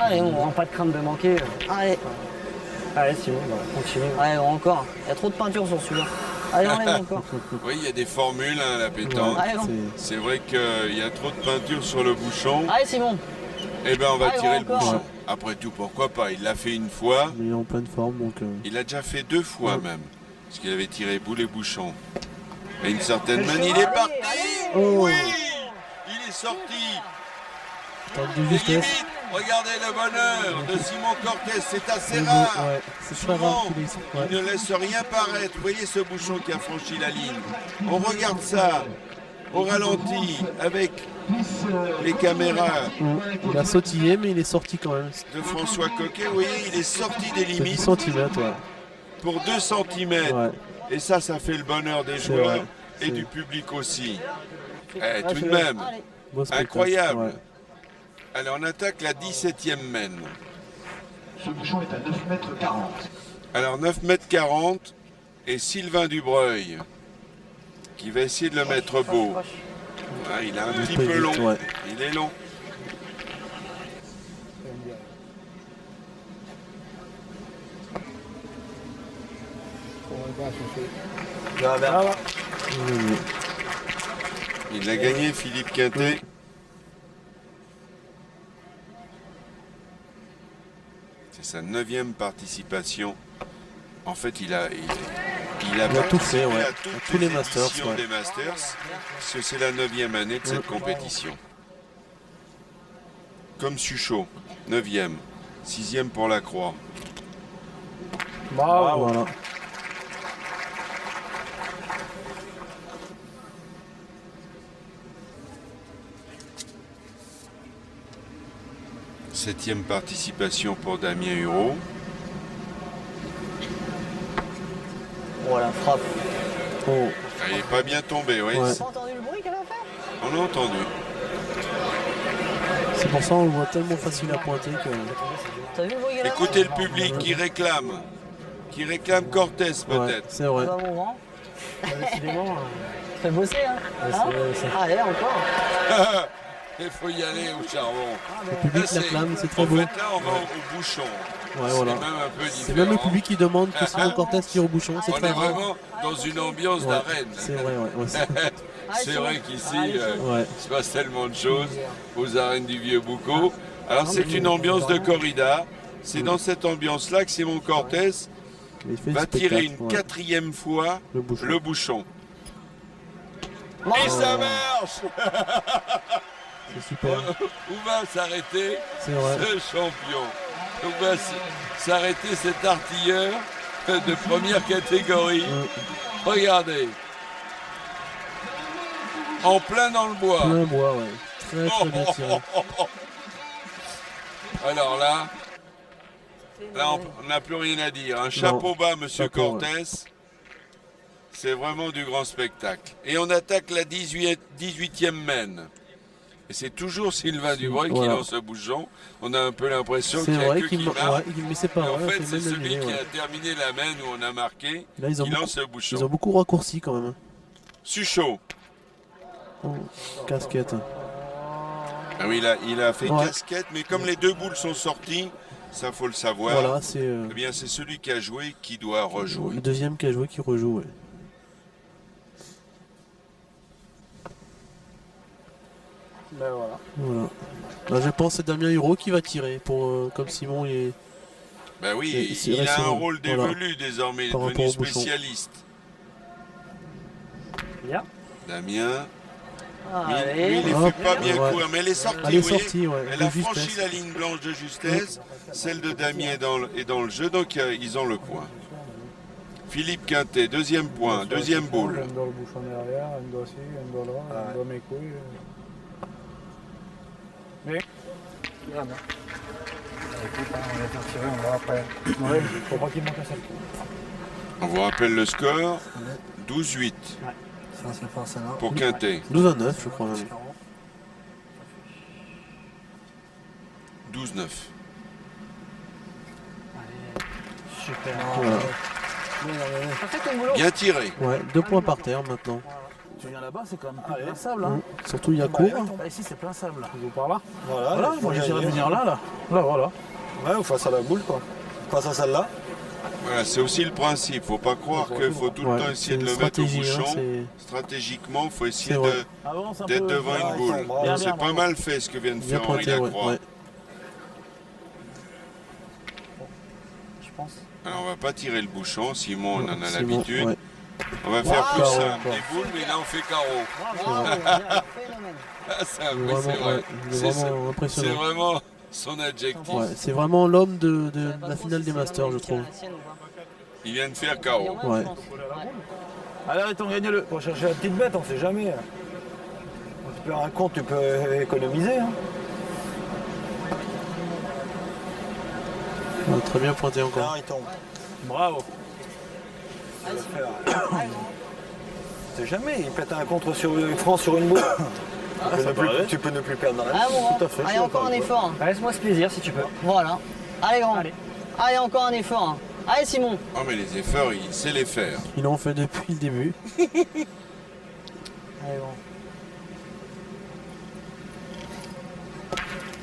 Allez, Ils on n'ont pas de crainte de manquer. Allez, Allez, Simon, continue. allez, encore. Il y a trop de peinture sur celui-là. Allez, enlève encore. Oui, il y a des formules à la pétanque. Allez, bon. C'est vrai qu'il y a trop de peinture sur le bouchon. Allez, Simon. Eh bien, on va Allez, tirer le encore. bouchon. Après tout, pourquoi pas? Il l'a fait une fois. Il est en pleine forme, donc... Il l'a déjà fait 2 fois même. Parce qu'il avait tiré boule et bouchon. Et une certaine main, il est parti. Oh. Oui, il est sorti. Tente de Et justesse. limite, regardez le bonheur de Simon Cortés, c'est assez C'est beau, rare. ouais. C'est très rare Souvent, qu'il ait... il ouais. ne laisse rien paraître. Vous voyez ce bouchon qui a franchi la ligne. On regarde ça au ralenti avec les caméras Il a sautillé, mais il est sorti quand même. de François Coquet. Vous voyez, il est sorti des C'est 10 limites cm, ouais. pour 2 cm. Ouais. Et ça fait le bonheur des C'est joueurs vrai. et C'est- du public aussi. Tout de même, Allez. Beau spectacle. incroyable. Ouais. Alors on attaque la 17e mène. Ce bouchon est à 9 mètres 40. Alors 9 mètres 40 et Sylvain Dubreuil qui va essayer de le mettre beau. Ah, il est un petit peut peu vite, long. ouais. Il est long. Il a gagné Philippe Quintet. C'est sa 9e participation. En fait, il a tout fait, ouais. à À toutes tous les les Masters, éditions ouais. des Masters, parce que c'est la 9e année de cette compétition. Comme Suchot, 9e, 6e pour la Croix. Voilà. Septième participation pour Damien Hureau. Voilà, frappe. Oh. Ah, il n'est pas bien tombé, oui. Ouais. T'as entendu le bruit qu'elle a fait? On a entendu. C'est pour ça qu'on le voit tellement facile à pointer que... T'as vu le bruit qu'elle a fait? Écoutez le public qui réclame Cortés Ouais, peut-être. c'est vrai. Pas mon grand. Décidément. Fais bosser, hein. Hein? Allez, encore. Il faut y aller au charbon. Le public l'acclame, c'est très En beau. fait, là, on va au bouchon. Ouais, C'est voilà. même un peu C'est même le différent. public qui demande que Simon Cortés tire au bouchon, c'est On très est rare. vraiment dans une ambiance Ouais, d'arène. c'est vrai, ouais. C'est vrai qu'ici, Ouais. il se passe tellement de choses aux arènes du Vieux-Boucau. Alors c'est une ambiance de corrida. C'est dans cette ambiance-là que Simon Cortés Il fait va le tirer spectacle, une ouais. 4e fois Le bouchon. le bouchon. Bravo. Et ça marche. C'est super, Où va s'arrêter c'est vrai. ce champion? Où va s'arrêter cet artilleur de première catégorie? Regardez. En plein dans le bois. Plein bois, ouais. Très très bien tiré. Alors là on n'a plus rien à dire. Un chapeau bas, monsieur chapeau, Cortés. C'est vraiment du grand spectacle. Et on attaque la 18e mène. Et c'est toujours Sylvain Dubreuil qui Voilà. lance le bouchon. On a un peu l'impression C'est qu'il n'y a vrai que qu'il qui me... marque. ouais, mais c'est pas Et en vrai, fait, c'est même celui annulé, qui ouais. a terminé la mène où on a marqué. Là, ils ont, Il beaucoup... lance le ils ont bouchon. beaucoup raccourci quand même. Suchot. Oh, casquette. Ah oui, il a fait Ouais. casquette, mais comme les 2 boules sont sorties, ça faut le savoir. Voilà, c'est Eh bien, c'est celui qui a joué qui doit rejouer. le deuxième qui a joué qui rejoue. Ouais. Ben voilà. Voilà. Là, je pense que c'est Damien Hureau qui va tirer. Pour, comme Simon est... Ben oui, Et c'est il a un récent, rôle voilà. dévolu désormais, Par devenu rapport au bouchon. spécialiste. Bien. Damien, Allez. Lui, il les fait pas bien Ouais. courir, mais elle est sortie. Elle est vous voyez. sortie, ouais. Elle de a franchi justesse. la ligne blanche de justesse. Celle de Damien est dans le jeu, donc ils ont le point. Philippe Quintet, deuxième point, deuxième boule. Un doit le bouchon derrière, un doit ci, un doit là, un doit mes couilles. Mais. Ah, non. Écoute, on va faire tirer, on va après. Ouais, faut pas qu'il manque un seul coup. On vous rappelle le score 12-8 Ça, c'est forcément. pour Quintet. 12-9, je crois même. 12-9. Super. Voilà. Ça fait ton boulot. Bien tiré. Ouais, 2 points par terre maintenant. Tu viens là-bas, c'est quand même plus plein sable. Hein. Surtout, il y a court. Ah, ici, c'est plein sable. Là. Vous par là. Voilà, moi j'essaierai de venir là, là. Là, voilà. Ouais, ou face à la boule, quoi. Face à celle-là. Voilà, c'est aussi le principe. Faut pas croire qu'il faut tout le Ouais, temps c'est essayer de une le mettre au stratégie, hein, bouchon. c'est- Stratégiquement, il faut essayer C'est vrai. Avance un d'être peu. devant Ah, une boule. bravo. Bien, C'est bien, pas bravo. mal fait ce que vient de Bien faire Henri pointé, ouais. Lacroix. Ouais. Je pense. Alors, on va pas tirer le bouchon, Simon, on en a Simon, l'habitude. ouais. On va faire plus Carreau, simple. encore. Des boules, mais là on fait carreau. Bravo, phénomène. Ah, ça, Il est oui, vraiment, c'est vrai. ouais, il est C'est vraiment c'est impressionnant. vraiment son adjectif. Ouais, c'est vraiment l'homme de Je savais pas la trop finale si des c'est Masters, l'homme je qui tire trouve. la sienne ou pas. Il vient de faire Il y a KO. moyen, Ouais. je pense. Ouais. Allez, arrête, on gagne-le. Pour chercher la petite bête, on sait jamais. Tu peux un compte, tu peux économiser. Hein. Ouais, très bien pointé encore. Non, il tombe. Bravo. Tu sais jamais, il pète un contre sur une France sur une boule. Tu peux ne plus perdre dans la Ah bon, Tout à fait, je allez, suis encore un d'accord. effort. hein. Laisse-moi ce plaisir si tu peux. Voilà. Allez, grand. Allez. Allez, encore un effort. hein. Allez, Simon. Oh, mais les efforts, il sait les faire. Ils l'ont fait depuis le début. Allez, grand.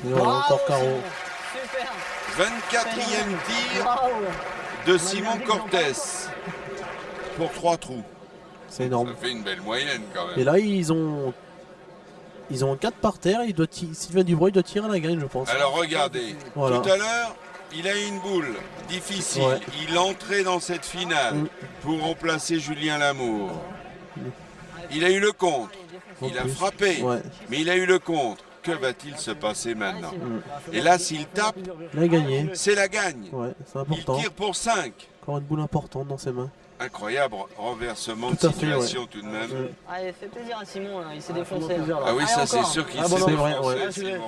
Et voilà, encore carreau. Simon. Super. 24e tir Bravo. de Simon Cortés pour 3 trous. C'est énorme. Ça fait une belle moyenne quand Et même. là, ils ont 4 par terre. Sylvain Dubreuil doit tirer à la gagne, je pense. Alors regardez, Voilà. tout à l'heure, il a eu une boule difficile. Ouais. Il entrait dans cette finale Mm. pour remplacer Julien Lamour. Il a eu le contre. En Il a plus. frappé, Ouais. mais il a eu le contre. Que va-t-il se passer maintenant? Mm. Et là, s'il tape, Il a gagné. c'est la gagne. Ouais, c'est Il important. tire pour 5. Encore une boule importante dans ses mains. Incroyable renversement Tout de à fait, situation tout de même. Mm. Allez, fait plaisir à Simon, là. Il s'est défoncé. hein. Ah oui, Allez, ça c'est encore. sûr qu'il Ah, s'est bon, c'est vrai, défoncé, ouais. Simon.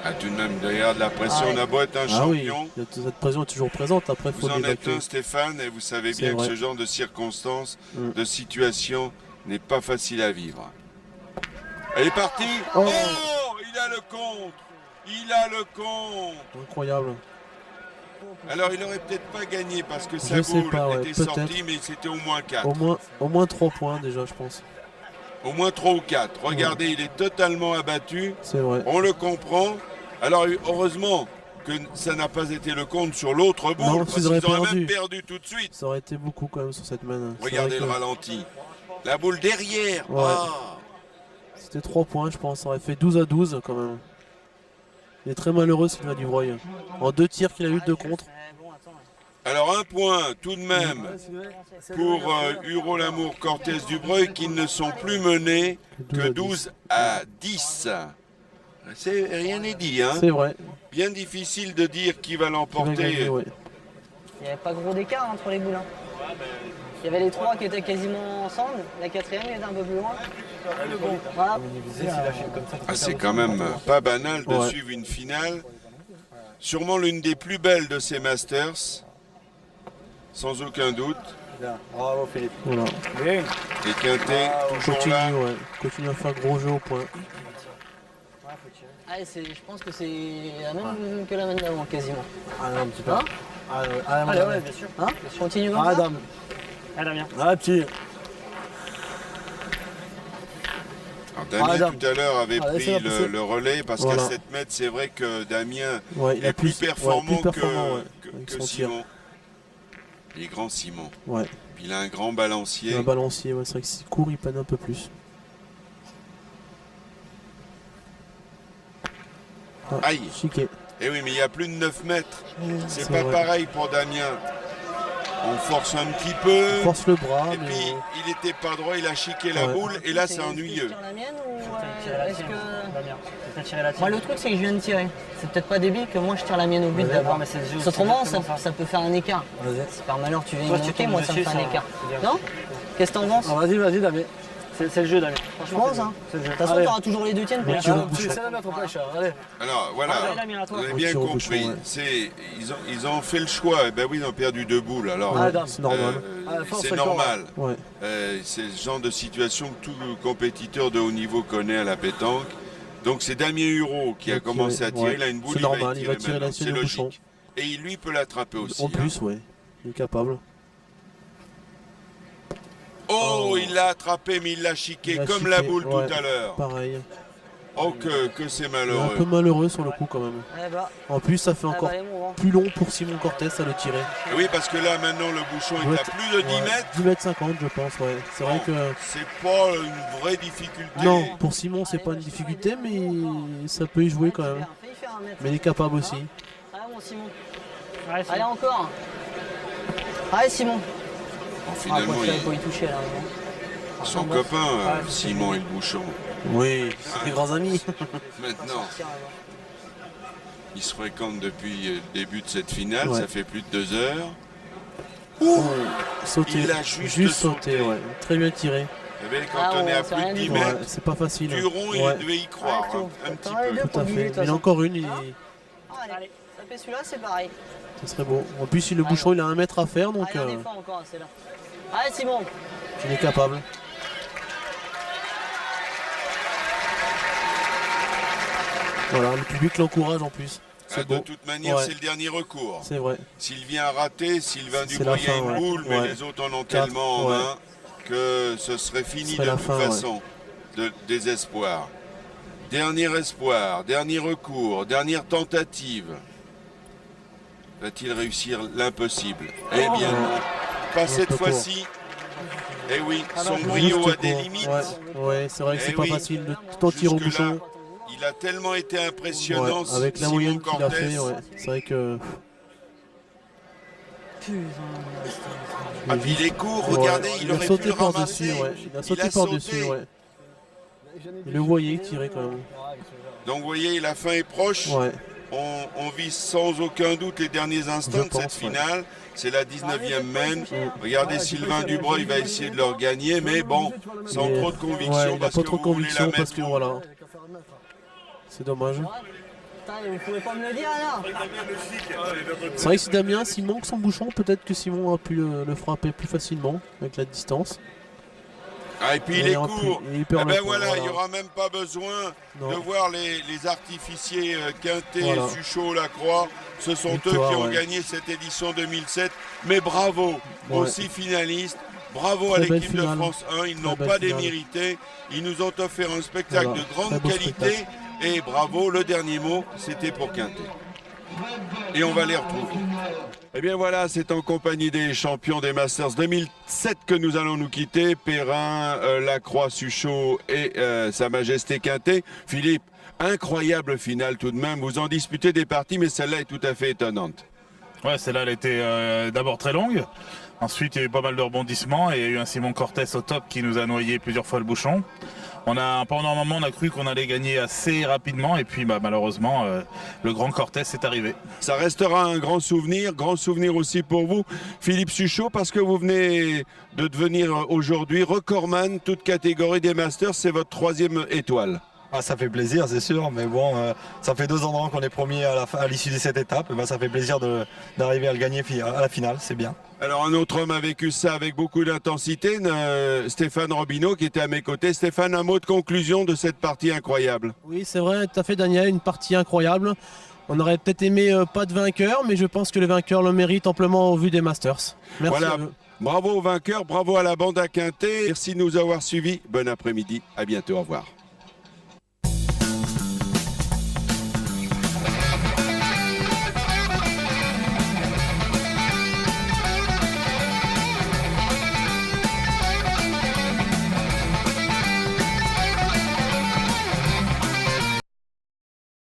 Ah, tout de même, derrière de la pression, Ah, on a beau être un Ah oui, champion. cette pression est toujours présente. Après, il Vous faut en êtes l'évacuer. un, Stéphane, et vous savez C'est bien que vrai. ce genre de circonstances, Mm. de situation, n'est pas facile à vivre. Elle est partie. Oh. Oh, il a le contre. Il a le contre. Incroyable. Alors, il aurait peut-être pas gagné parce que sa Je sais boule pas, ouais, était sortie, peut-être. mais c'était au moins 4. Au moins 3 points déjà, je pense. Au moins 3 ou 4. Regardez, il est totalement abattu. C'est vrai. On le comprend. Alors, heureusement que ça n'a pas été le compte sur l'autre boule. Non, parce s'ils qu'ils auraient auraient perdu. même perdu tout de suite. Ça aurait été beaucoup quand même sur cette main. C'est Regardez vrai le que ralenti. La boule derrière. Ouais. Ah. C'était 3 points, je pense. Ça aurait fait 12-12 quand même. Il est très malheureux, Sylvain Dubreuil. En 2 tirs qu'il a eu de contre. Bon, attends. Alors, un point tout de même pour Huro Lamour Cortés Dubreuil qui ne sont plus menés que 12 à 10. Rien n'est dit, hein. C'est vrai. Bien difficile de dire qui va Il va l'emporter. gagner, ouais. Il n'y avait pas gros d'écart entre les boules. hein. Il y avait les 3 qui étaient quasiment ensemble. La 4e, il était un peu plus loin. Voilà. Ah, c'est quand même pas banal de Ouais. suivre une finale. Sûrement l'une des plus belles de ces Masters, sans aucun doute. Bien. Bravo Philippe. Voilà. Bien. Et Quintet, toujours là. Continue, ouais. Continue à faire gros jeu au point. Allez, je pense que c'est la même que la main d'avant, quasiment. Ah non, un petit peu. Hein Allez, ouais, bien sûr. Hein Continue comme Ah, ça. dame. Allez, Damien. Ah, petit. Alors, Damien Ah, dame. tout à l'heure avait Ah, pris laissez-la passer. le relais parce Voilà. qu'à 7 mètres, c'est vrai que Damien Ouais, il est a plus ouais, performant, plus performant, ouais, que avec son tir. Simon. Il est grand Simon. Ouais. Puis il a un grand balancier. Un balancier, ouais. C'est vrai que s'il court, il peine un peu plus. Ah, Aïe. Chiquet. Eh oui, mais il y a plus de 9 mètres. C'est C'est pas vrai. pareil pour Damien. On force un petit peu. On force le bras, Et mais puis, il était pas droit, il a chiqué la Ouais. boule, et là, c'est ennuyeux. Je tire la mienne ou Tirer la est-ce tienne. que... Damien, t'as tiré la tienne. Moi, le truc, c'est que je viens de tirer. C'est peut-être pas débile que moi, je tire la mienne au but Ouais, d'abord. non, mais c'est le jeu, Autrement, c'est exactement ça peut faire un écart. Vas-y. C'est par malheur, tu viens Toi, me tu manquer, tombes moi, ça me dessus, fait un ça- écart. c'est bien. Non? Qu'est-ce que t'en penses? Vas-y, Damien. C'est le jeu, Damien. Je pense, hein. De toute façon, t'auras toujours les deux tiennes pour les tire au tirer. bouchon. C'est la mettre au pêcheur, allez. Alors, voilà. Allez, Damien, à toi. Vous avez On bien tire au compris. bouchon, ouais. Ils ont fait le choix. Eh ben oui, ils ont perdu 2 boules. Alors, Ah, Dame. c'est normal. Force c'est le corps, normal. Ouais. C'est le genre de situation que tout compétiteur de haut niveau connaît à la pétanque. Donc c'est Damien Hureau qui a commencé à tirer. ouais. Il a une boule, C'est normal, il va tirer maintenant. la sienne C'est au bouchon. logique. Et il, lui, peut l'attraper aussi. En hein. plus, ouais. Il est capable. Oh, il l'a attrapé, mais il l'a chiqué Il l'a comme chiqué, la boule ouais. tout à l'heure. Pareil. Oh, que c'est Il est un malheureux. peu malheureux sur le coup quand même. Eh bah, En plus, ça fait encore allez, mon grand. plus long pour Simon Cortés à le tirer. Oui, parce que là, maintenant, le bouchon Ouais, est à plus de 10 ouais, mètres. 10 mètres 50, je pense, ouais. C'est vrai Bon, que... c'est pas une vraie difficulté. Non, pour Simon, c'est pas une difficulté, mais ça peut y jouer quand même. Fais-y faire un mètre. Mais il est capable aussi. Allez, mon Simon. Allez, Allez, encore. Allez, Simon. Bon, Ah, finalement, quoi, faut y toucher, là. vraiment. son copain, Simon et le bouchon. Oui, c'est des grands amis. Maintenant, Tiens, là. ils se fréquentent depuis le début de cette finale. Ouais. Ça fait plus de 2 heures. Sauter. Il a juste sauté. ouais. Très bien tiré. Eh bien, quand Ah, on est à c'est plus de rien 10 du tout. Ouais, mètres, c'est pas facile. Duron, Ouais, il devait y croire Ouais, un petit t'en as les peu. deux. tout à Pour fait. lui, de toute Il y en a façon. encore une, Allez, taper celui-là, c'est pareil. ça serait beau. En plus, le bouchon, il a 1 mètre à faire, donc Allez, un effort encore, c'est là. Allez, Simon. il est capable. Voilà, le public l'encourage en plus. Ah, C'est de beau. toute manière, Ouais. c'est le dernier recours. C'est vrai. S'il vient à rater, Sylvain C'est Dubois, la il y a fin, une ouais. boule, mais Ouais. les autres en ont 4, tellement en ouais. main que ce serait fini Ce serait de la toute fin, ouais. façon. De désespoir. Dernier espoir, dernier recours, dernière tentative. Va-t-il réussir l'impossible? Eh bien non. Pas cette peu court. fois-ci. Eh oui, son Juste brio a des court. limites. Ouais, c'est vrai que c'est Eh pas oui. facile de tout en tirer au Jusque-là, bouchon. il a tellement été impressionnant, Ouais, avec la Simon moyenne qu'il a Cortés. fait, ouais. C'est vrai que... Ah, puis il est court, Ouais, regardez, il a aurait pu sauté le par-dessus, ramasser. ouais. Il a sauté a par-dessus, sauté. ouais. Il le voyait tirer quand même. Donc vous voyez, la fin est proche. Ouais. On vise sans aucun doute les derniers instants Je de pense, cette finale. C'est la 19e mène. Regardez, Sylvain Dubois, il va essayer de leur gagner, mais bon, sans Mais- trop de conviction, ouais, il a parce pas que trop de vous voulez la conviction parce mettre que où. voilà. C'est dommage. Putain, vous pouvez pas me le dire, là. C'est vrai que si Damien, s'il manque son bouchon, peut-être que Simon a pu le frapper plus facilement avec la distance. Ah, et puis il Mais est en court. plus, il perd Eh le ben point, voilà, il voilà. n'y aura même pas besoin Non. de voir les artificiers Quintet, Voilà. Suchot, Lacroix. Ce sont Victoire, eux qui ont ouais. gagné cette édition 2007. Mais bravo aux Ouais. 6 finalistes. Bravo à Très belle l'équipe de finale. France 1. Ils Très n'ont belle pas finale. démérité. Ils nous ont offert un spectacle Voilà. de grande Très beau qualité. spectacle. Et bravo, le dernier mot, c'était pour Quintet. Et on va les retrouver. Eh bien voilà, c'est en compagnie des champions des Masters 2007 que nous allons nous quitter. Perrin, Lacroix, Suchot et Sa Majesté Quintet. Philippe, incroyable finale tout de même. Vous en disputez des parties, mais celle-là est tout à fait étonnante. Ouais, celle-là, elle était d'abord très longue. Ensuite, il y a eu pas mal de rebondissements et il y a eu un Simon Cortés au top qui nous a noyé plusieurs fois le bouchon. Pendant un moment, on a cru qu'on allait gagner assez rapidement et puis malheureusement, le grand Cortés est arrivé. Ça restera un grand souvenir aussi pour vous, Philippe Suchot, parce que vous venez de devenir aujourd'hui recordman, toute catégorie des Masters. C'est votre 3e étoile. Ah, ça fait plaisir, c'est sûr, mais bon, ça fait 2 ans qu'on est premier à l'issue de cette étape. Et ben, ça fait plaisir d'arriver à le gagner à la finale, c'est bien. Alors un autre homme a vécu ça avec beaucoup d'intensité, Stéphane Robineau qui était à mes côtés. Stéphane, un mot de conclusion de cette partie incroyable. Oui, c'est vrai, tout à fait Daniel, une partie incroyable. On aurait peut-être aimé pas de vainqueur, mais je pense que le vainqueur le mérite amplement au vu des Masters. Merci Voilà. à eux. Bravo aux vainqueurs, bravo à la bande à Quintet. Merci de nous avoir suivis. Bon après-midi, à bientôt, au revoir.